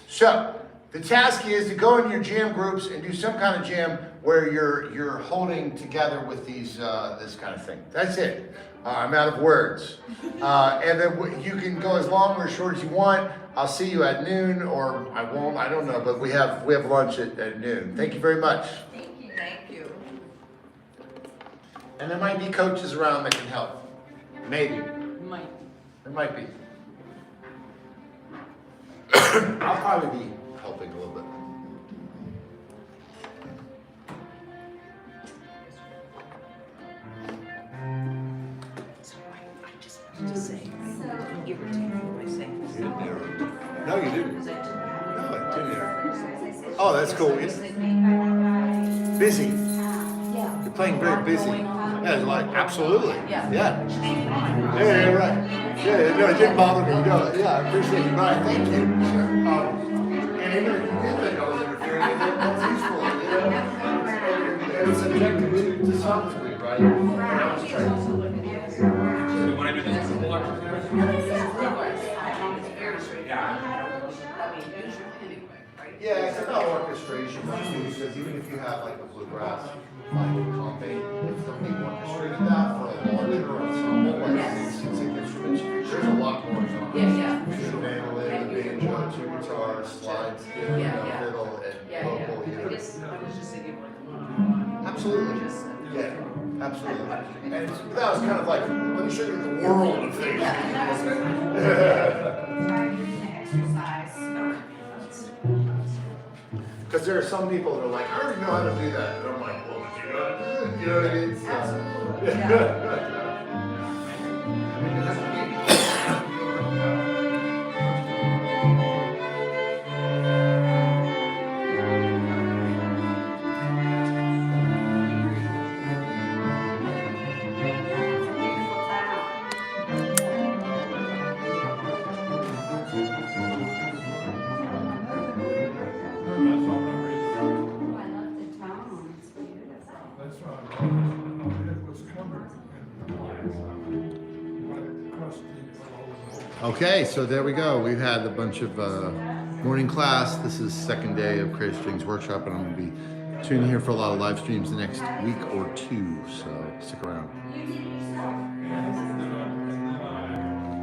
So, the task is to go in your jam groups and do some kind of jam where you're holding together with these this kind of thing. That's it. I'm out of words. And then you can go as long or as short as you want. I'll see you at noon, or I won't. I don't know, but we have lunch at noon. Thank you very much. Thank you. Thank you. And there might be coaches around that can help. Maybe. Might. There might be. I'll probably be helping a little bit. So I just wanted to say, I'm irritated when I say this. No, you didn't. Because I didn't. No, I didn't. Oh, that's cool. Busy. Yeah. You're playing very busy. Yeah, it's like, absolutely. Yeah. Yeah. Yeah, right. Yeah, no, it didn't bother me. No, yeah, I appreciate you, Brian. Thank you. And even if you did think I was interfering, that's useful. It's subjective to some degree, right? And I was trying to. So we want to do this duple exercise? Yeah. I mean, usually anyway, right? Yeah, it's about orchestration, because even if you have like a bluegrass, like comping, if somebody orchestrated that for a larger ensemble, like 6 instruments, there's a lot more going on. Yeah, yeah. Usually was just thinking like one-on-one. Absolutely. Just, Yeah, absolutely. And that was kind of like, let me show you the world of things. Try doing the exercise. Because there are some people that are like, I already know how to do that. And I'm like, well, did you know how to do it? You know what I mean? So- Absolutely, yeah. It's a beautiful town. That's all I'm reading. Oh, I love the tone, it's beautiful. That's right. It was covered in like crusty all over. Okay, so there we go. We've had a bunch of morning class. This is second day of Crazy Strings Workshop, and I'm going to be tuning here for a lot of live streams the next week or two, so stick around. You did